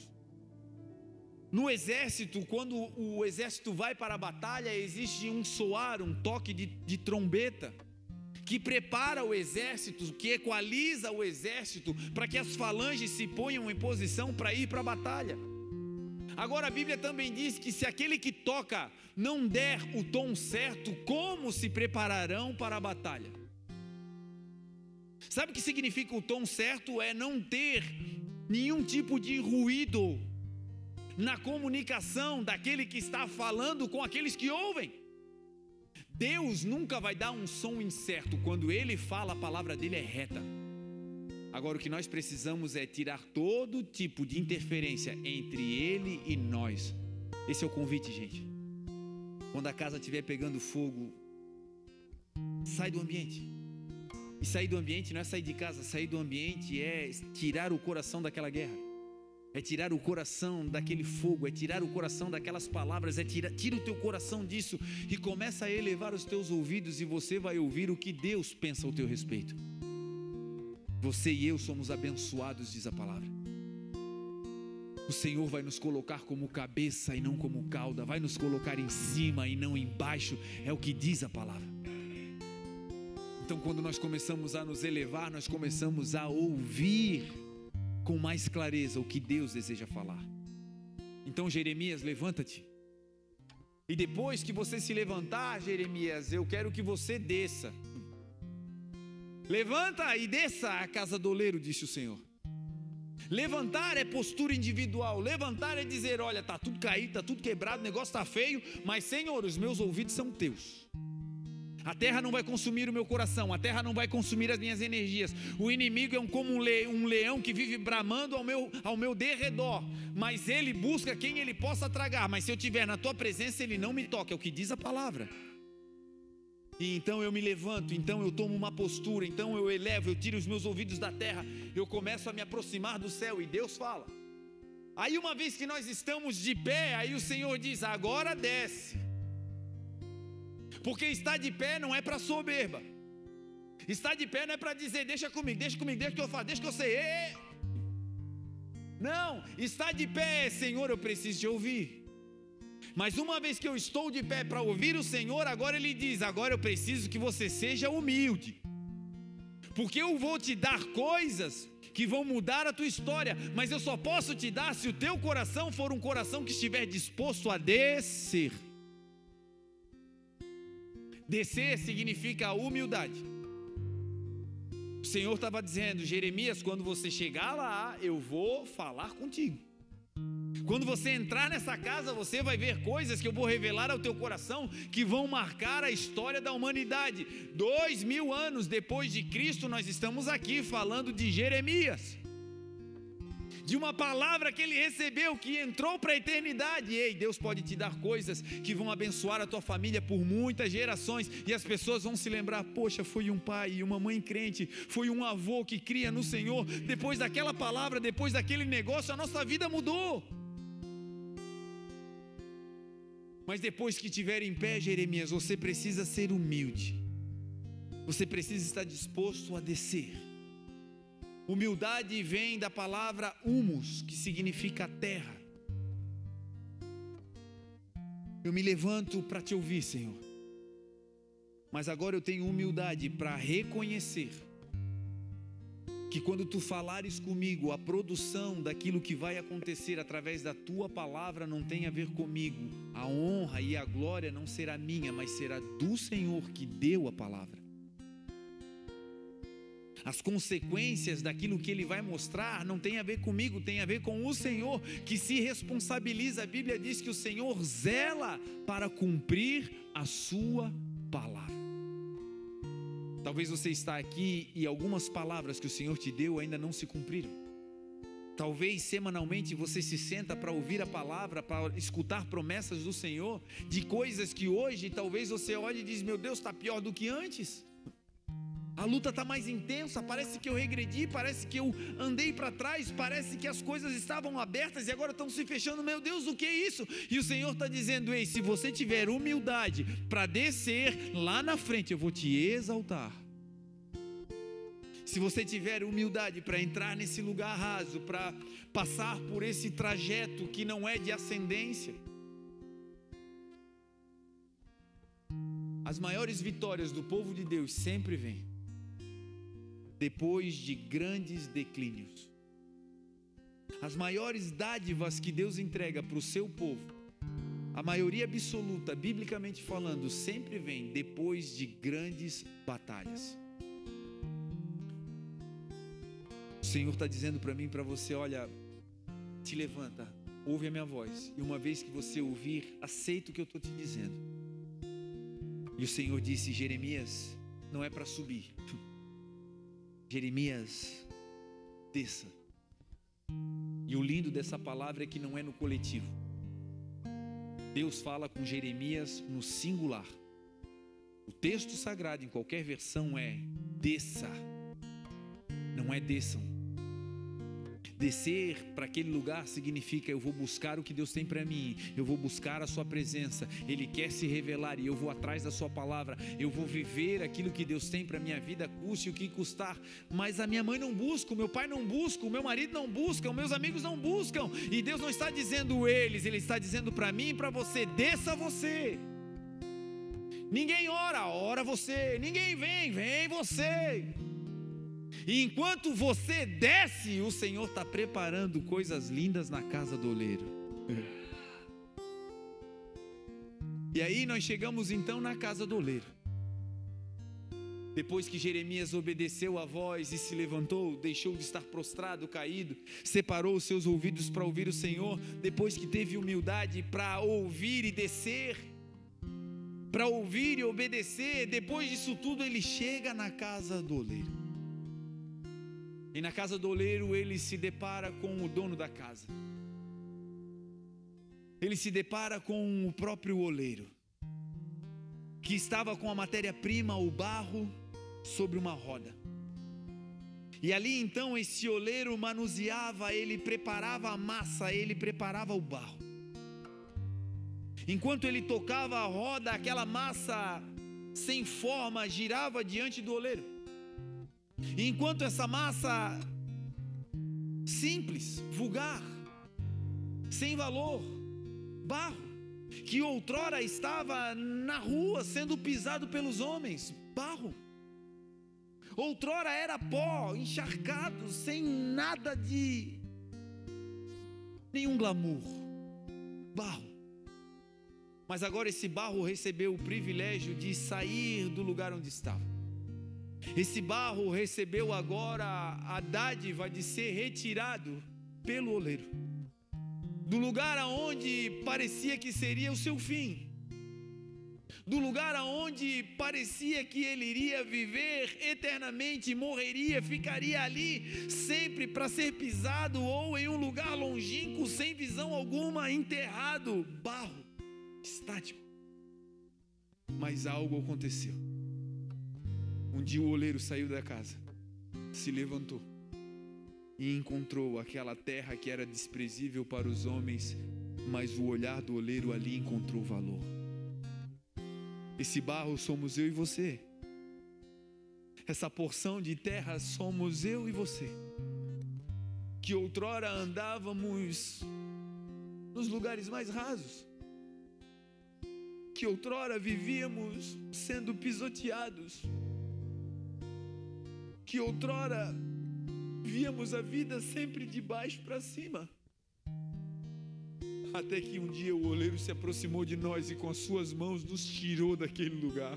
No exército, quando o exército vai para a batalha, existe um soar, um toque de trombeta, que prepara o exército, que equaliza o exército, para que as falanges se ponham em posição para ir para a batalha. Agora a Bíblia também diz que se aquele que toca não der o tom certo, como se prepararão para a batalha? Sabe o que significa o tom certo? É não ter nenhum tipo de ruído na comunicação daquele que está falando com aqueles que ouvem. Deus nunca vai dar um som incerto. Quando Ele fala, a palavra dele é reta. Agora o que nós precisamos é tirar todo tipo de interferência entre Ele e nós. Esse é o convite, gente. Quando a casa estiver pegando fogo, sai do ambiente. E sair do ambiente não é sair de casa. Sair do ambiente é tirar o coração daquela guerra, é tirar o coração daquele fogo, é tirar o coração daquelas palavras, tira o teu coração disso e começa a elevar os teus ouvidos, e você vai ouvir o que Deus pensa ao teu respeito. Você e eu somos abençoados, diz a palavra. O Senhor vai nos colocar como cabeça e não como cauda, vai nos colocar em cima e não embaixo, é o que diz a palavra. Então, quando nós começamos a nos elevar, nós começamos a ouvir com mais clareza o que Deus deseja falar. Então, Jeremias, levanta-te. E depois que você se levantar, Jeremias, eu quero que você desça. Levanta e desça a casa do oleiro, disse o Senhor. Levantar é postura individual. Levantar é dizer: olha, está tudo caído, está tudo quebrado, o negócio está feio, mas Senhor, os meus ouvidos são teus. A terra não vai consumir o meu coração, a terra não vai consumir as minhas energias. O inimigo é como um leão que vive bramando ao meu derredor, mas ele busca quem ele possa tragar. Mas se eu estiver na tua presença, ele não me toca, é o que diz a palavra. E então eu me levanto, então eu tomo uma postura, então eu elevo, eu tiro os meus ouvidos da terra, eu começo a me aproximar do céu, e Deus fala. Aí uma vez que nós estamos de pé, aí o Senhor diz: agora desce. Porque estar de pé não é para soberba. Estar de pé não é para dizer: deixa comigo, deixa que eu faço, deixa que eu sei. Não, estar de pé é: Senhor, eu preciso te ouvir. Mas uma vez que eu estou de pé para ouvir o Senhor, agora Ele diz: agora eu preciso que você seja humilde, porque eu vou te dar coisas que vão mudar a tua história, mas eu só posso te dar se o teu coração for um coração que estiver disposto a descer. Descer significa humildade. O Senhor estava dizendo: Jeremias, quando você chegar lá, eu vou falar contigo. Quando você entrar nessa casa, você vai ver coisas que eu vou revelar ao teu coração, que vão marcar a história da humanidade. 2000 anos depois de Cristo, nós estamos aqui falando de Jeremias, de uma palavra que ele recebeu, que entrou para a eternidade. Ei, Deus pode te dar coisas que vão abençoar a tua família por muitas gerações, e as pessoas vão se lembrar: poxa, foi um pai e uma mãe crente, foi um avô que cria no Senhor. Depois daquela palavra, depois daquele negócio, a nossa vida mudou. Mas depois que estiver em pé, Jeremias, você precisa ser humilde, você precisa estar disposto a descer. Humildade vem da palavra humus, que significa terra. Eu me levanto para te ouvir, Senhor, mas agora eu tenho humildade para reconhecer que quando tu falares comigo, a produção daquilo que vai acontecer através da tua palavra não tem a ver comigo. A honra e a glória não será minha, mas será do Senhor que deu a palavra. As consequências daquilo que Ele vai mostrar não tem a ver comigo, tem a ver com o Senhor, que se responsabiliza. A Bíblia diz que o Senhor zela para cumprir a sua palavra. Talvez você está aqui e algumas palavras que o Senhor te deu ainda não se cumpriram. Talvez semanalmente você se senta para ouvir a palavra, para escutar promessas do Senhor, de coisas que hoje talvez você olhe e diz: meu Deus, está pior do que antes. A luta está mais intensa, parece que eu regredi, parece que eu andei para trás, parece que as coisas estavam abertas e agora estão se fechando. Meu Deus, o que é isso? E o Senhor está dizendo: ei, se você tiver humildade para descer lá na frente, eu vou te exaltar. Se você tiver humildade para entrar nesse lugar raso, para passar por esse trajeto que não é de ascendência. As maiores vitórias do povo de Deus sempre vêm depois de grandes declínios. As maiores dádivas que Deus entrega para o seu povo, a maioria absoluta, biblicamente falando, sempre vem depois de grandes batalhas. O Senhor está dizendo para mim e para você: olha, te levanta, ouve a minha voz, e uma vez que você ouvir, aceita o que eu estou te dizendo. E o Senhor disse: Jeremias, não é para subir, Jeremias, desça. E o lindo dessa palavra é que não é no coletivo. Deus fala com Jeremias no singular. O texto sagrado em qualquer versão é desça, não é desçam. Descer para aquele lugar significa: eu vou buscar o que Deus tem para mim, eu vou buscar a sua presença, Ele quer se revelar e eu vou atrás da sua palavra, eu vou viver aquilo que Deus tem para minha vida, custe o que custar. Mas a minha mãe não busca, o meu pai não busca, o meu marido não busca, os meus amigos não buscam, e Deus não está dizendo eles, Ele está dizendo para mim e para você: desça você. Ninguém ora, ora você. Ninguém vem, vem você. E enquanto você desce, o Senhor está preparando coisas lindas na casa do oleiro. E aí nós chegamos então na casa do oleiro. Depois que Jeremias obedeceu a voz e se levantou, deixou de estar prostrado, caído, separou os seus ouvidos para ouvir o Senhor, depois que teve humildade para ouvir e descer, para ouvir e obedecer, depois disso tudo ele chega na casa do oleiro. E na casa do oleiro ele se depara com o dono da casa. Ele se depara com o próprio oleiro, que estava com a matéria-prima, o barro, sobre uma roda. E ali então esse oleiro manuseava, ele preparava a massa, ele preparava o barro. Enquanto ele tocava a roda, aquela massa sem forma girava diante do oleiro. E enquanto essa massa simples, vulgar, sem valor, barro, que outrora estava na rua sendo pisado pelos homens, barro, outrora era pó, encharcado, sem nada de nenhum glamour, barro. Mas agora esse barro recebeu o privilégio de sair do lugar onde estava. Esse barro recebeu agora a dádiva de ser retirado pelo oleiro. do lugar aonde parecia que seria o seu fim, do lugar aonde parecia que ele iria viver eternamente, morreria, ficaria ali sempre para ser pisado, ou em um lugar longínquo, sem visão alguma, enterrado, barro, estático. Mas algo aconteceu. Um dia o oleiro saiu da casa, se levantou e encontrou aquela terra que era desprezível para os homens, mas o olhar do oleiro ali encontrou valor. Esse barro somos eu e você. Essa porção de terra somos eu e você, que outrora andávamos nos lugares mais rasos, que outrora vivíamos sendo pisoteados, que outrora víamos a vida sempre de baixo para cima. Até que um dia o oleiro se aproximou de nós e com as suas mãos nos tirou daquele lugar.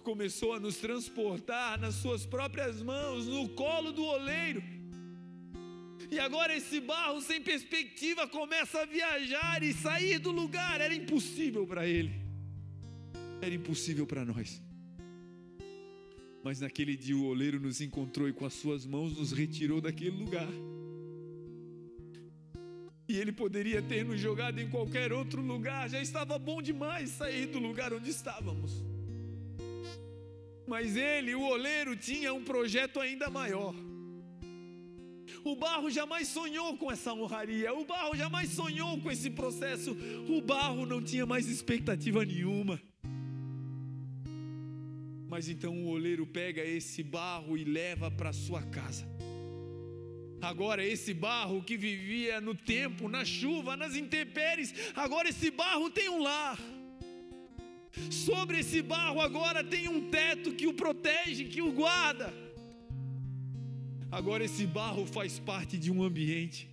Começou a nos transportar nas suas próprias mãos, no colo do oleiro. E agora esse barro sem perspectiva começa a viajar e sair do lugar. Era impossível para ele, era impossível para nós. Mas naquele dia o oleiro nos encontrou e com as suas mãos nos retirou daquele lugar. E ele poderia ter nos jogado em qualquer outro lugar, já estava bom demais sair do lugar onde estávamos. Mas ele, o oleiro, tinha um projeto ainda maior. O barro jamais sonhou com essa honraria, o barro jamais sonhou com esse processo, o barro não tinha mais expectativa nenhuma. Mas então o oleiro pega esse barro e leva para sua casa. Agora esse barro que vivia no tempo, na chuva, nas intempéries, agora esse barro tem um lar. Sobre esse barro agora tem um teto que o protege, que o guarda. Agora esse barro faz parte de um ambiente.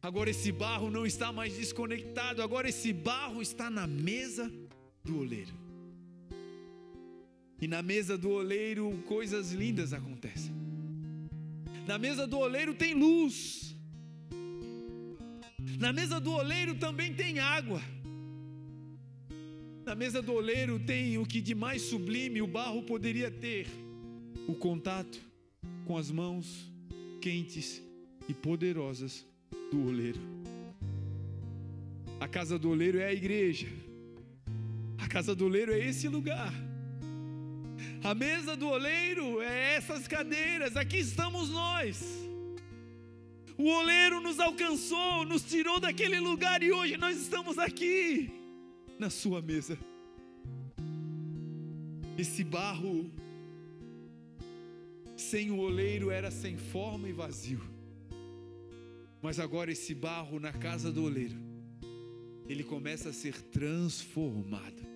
Agora esse barro não está mais desconectado, agora esse barro está na mesa do oleiro. E na mesa do oleiro coisas lindas acontecem. Na mesa do oleiro tem luz. Na mesa do oleiro também tem água. Na mesa do oleiro tem o que de mais sublime o barro poderia ter: o contato com as mãos quentes e poderosas do oleiro. A casa do oleiro é a igreja. A casa do oleiro é esse lugar. A mesa do oleiro é essas cadeiras, aqui estamos nós. O oleiro nos alcançou, nos tirou daquele lugar e hoje nós estamos aqui, na sua mesa. Esse barro sem o oleiro era sem forma e vazio. Mas agora esse barro na casa do oleiro, ele começa a ser transformado.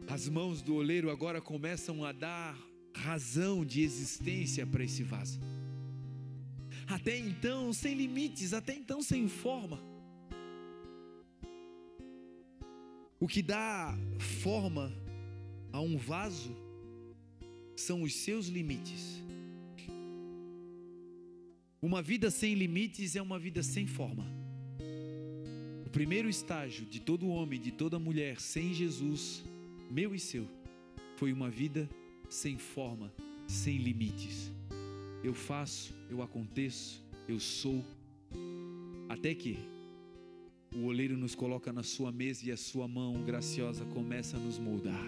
As mãos do oleiro agora começam a dar razão de existência para esse vaso. Até então sem limites, até então sem forma. O que dá forma a um vaso são os seus limites. Uma vida sem limites é uma vida sem forma. O primeiro estágio de todo homem, de toda mulher sem Jesus, meu e seu, foi uma vida sem forma, sem limites. Eu faço, eu aconteço, eu sou, até que o oleiro nos coloca na sua mesa e a sua mão graciosa começa a nos moldar.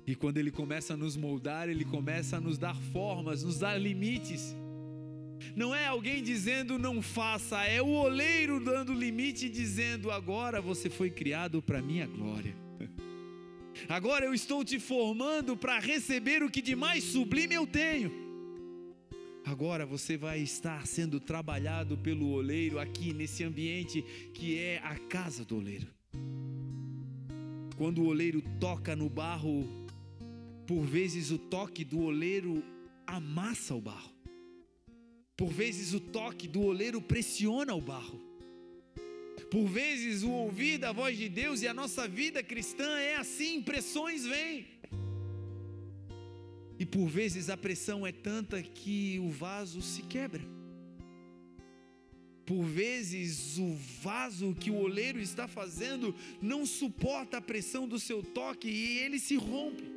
E quando ele começa a nos moldar, ele começa a nos dar formas, nos dar limites. Não é alguém dizendo não faça, é o oleiro dando limite e dizendo: agora você foi criado para minha glória. Agora eu estou te formando para receber o que de mais sublime eu tenho. Agora você vai estar sendo trabalhado pelo oleiro aqui nesse ambiente que é a casa do oleiro. Quando o oleiro toca no barro, por vezes o toque do oleiro amassa o barro. Por vezes o toque do oleiro pressiona o barro. Por vezes o ouvir da voz de Deus e a nossa vida cristã é assim, pressões vêm. E por vezes a pressão é tanta que o vaso se quebra. Por vezes o vaso que o oleiro está fazendo não suporta a pressão do seu toque e ele se rompe.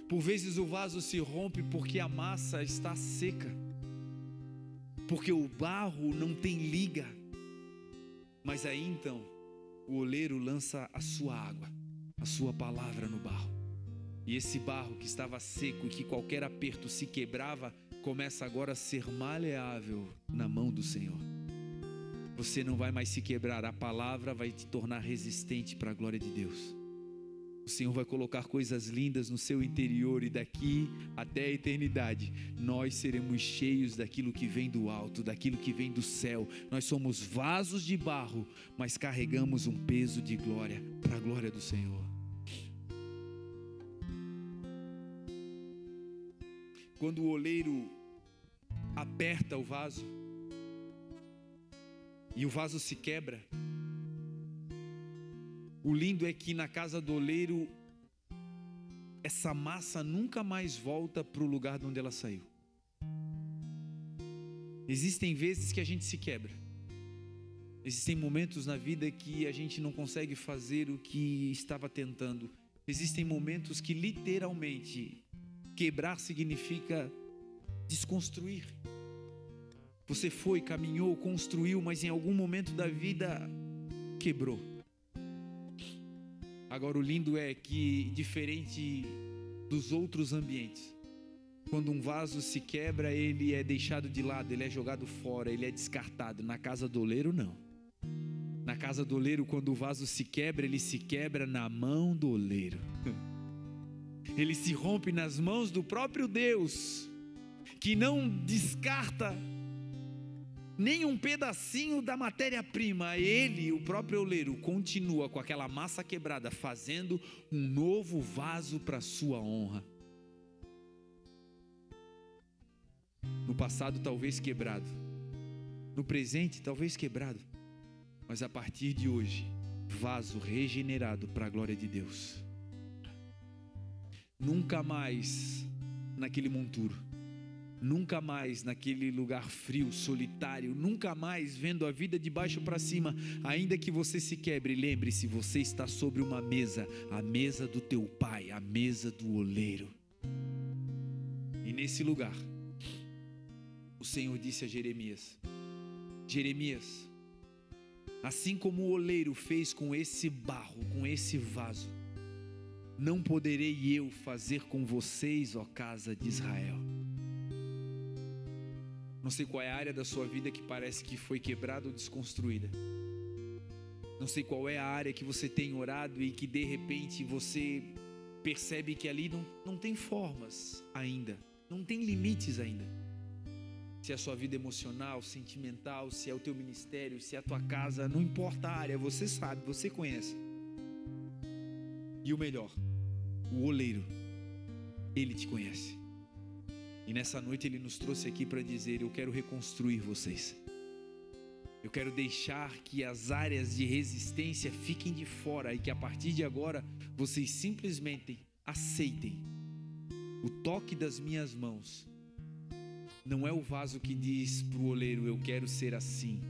Por vezes o vaso se rompe porque a massa está seca, porque o barro não tem liga. Mas aí então o oleiro lança a sua água, a sua palavra no barro. E esse barro que estava seco e que qualquer aperto se quebrava, começa agora a ser maleável na mão do Senhor. Você não vai mais se quebrar, a palavra vai te tornar resistente para a glória de Deus. O Senhor vai colocar coisas lindas no seu interior e daqui até a eternidade nós seremos cheios daquilo que vem do alto, daquilo que vem do céu. Nós somos vasos de barro, mas carregamos um peso de glória para a glória do Senhor. Quando o oleiro aperta o vaso e o vaso se quebra, o lindo é que na casa do oleiro essa massa nunca mais volta para o lugar de onde ela saiu. Existem vezes que a gente se quebra. Existem momentos na vida que a gente não consegue fazer o que estava tentando. Existem momentos que literalmente quebrar significa desconstruir. Você foi, caminhou, construiu, mas em algum momento da vida quebrou. Agora o lindo é que, diferente dos outros ambientes, quando um vaso se quebra, ele é deixado de lado, ele é jogado fora, ele é descartado. Na casa do oleiro, não. Na casa do oleiro, quando o vaso se quebra, ele se quebra na mão do oleiro. Ele se rompe nas mãos do próprio Deus, que não descarta nem um pedacinho da matéria-prima. Ele, o próprio oleiro, continua com aquela massa quebrada, fazendo um novo vaso para a sua honra. No passado talvez quebrado, no presente talvez quebrado, mas a partir de hoje, vaso regenerado para a glória de Deus. Nunca mais naquele monturo, nunca mais naquele lugar frio, solitário, nunca mais vendo a vida de baixo para cima. Ainda que você se quebre, lembre-se, você está sobre uma mesa, a mesa do teu pai, a mesa do oleiro. E nesse lugar, o Senhor disse a Jeremias: Jeremias, assim como o oleiro fez com esse barro, com esse vaso, não poderei eu fazer com vocês, ó casa de Israel. Não sei qual é a área da sua vida que parece que foi quebrada ou desconstruída. Não sei qual é a área que você tem orado e que de repente você percebe que ali não tem formas ainda, não tem limites ainda. Se é a sua vida emocional, sentimental, se é o teu ministério, se é a tua casa, não importa a área, você sabe, você conhece. E o melhor, o oleiro, ele te conhece. E nessa noite ele nos trouxe aqui para dizer: eu quero reconstruir vocês. Eu quero deixar que as áreas de resistência fiquem de fora e que a partir de agora vocês simplesmente aceitem o toque das minhas mãos. Não é o vaso que diz para o oleiro: eu quero ser assim.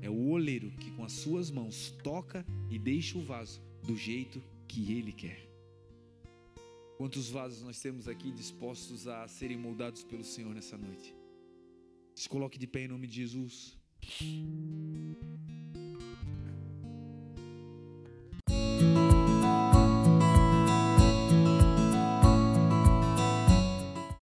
É o oleiro que com as suas mãos toca e deixa o vaso do jeito que ele quer. Quantos vasos nós temos aqui dispostos a serem moldados pelo Senhor nessa noite? Se coloque de pé em nome de Jesus.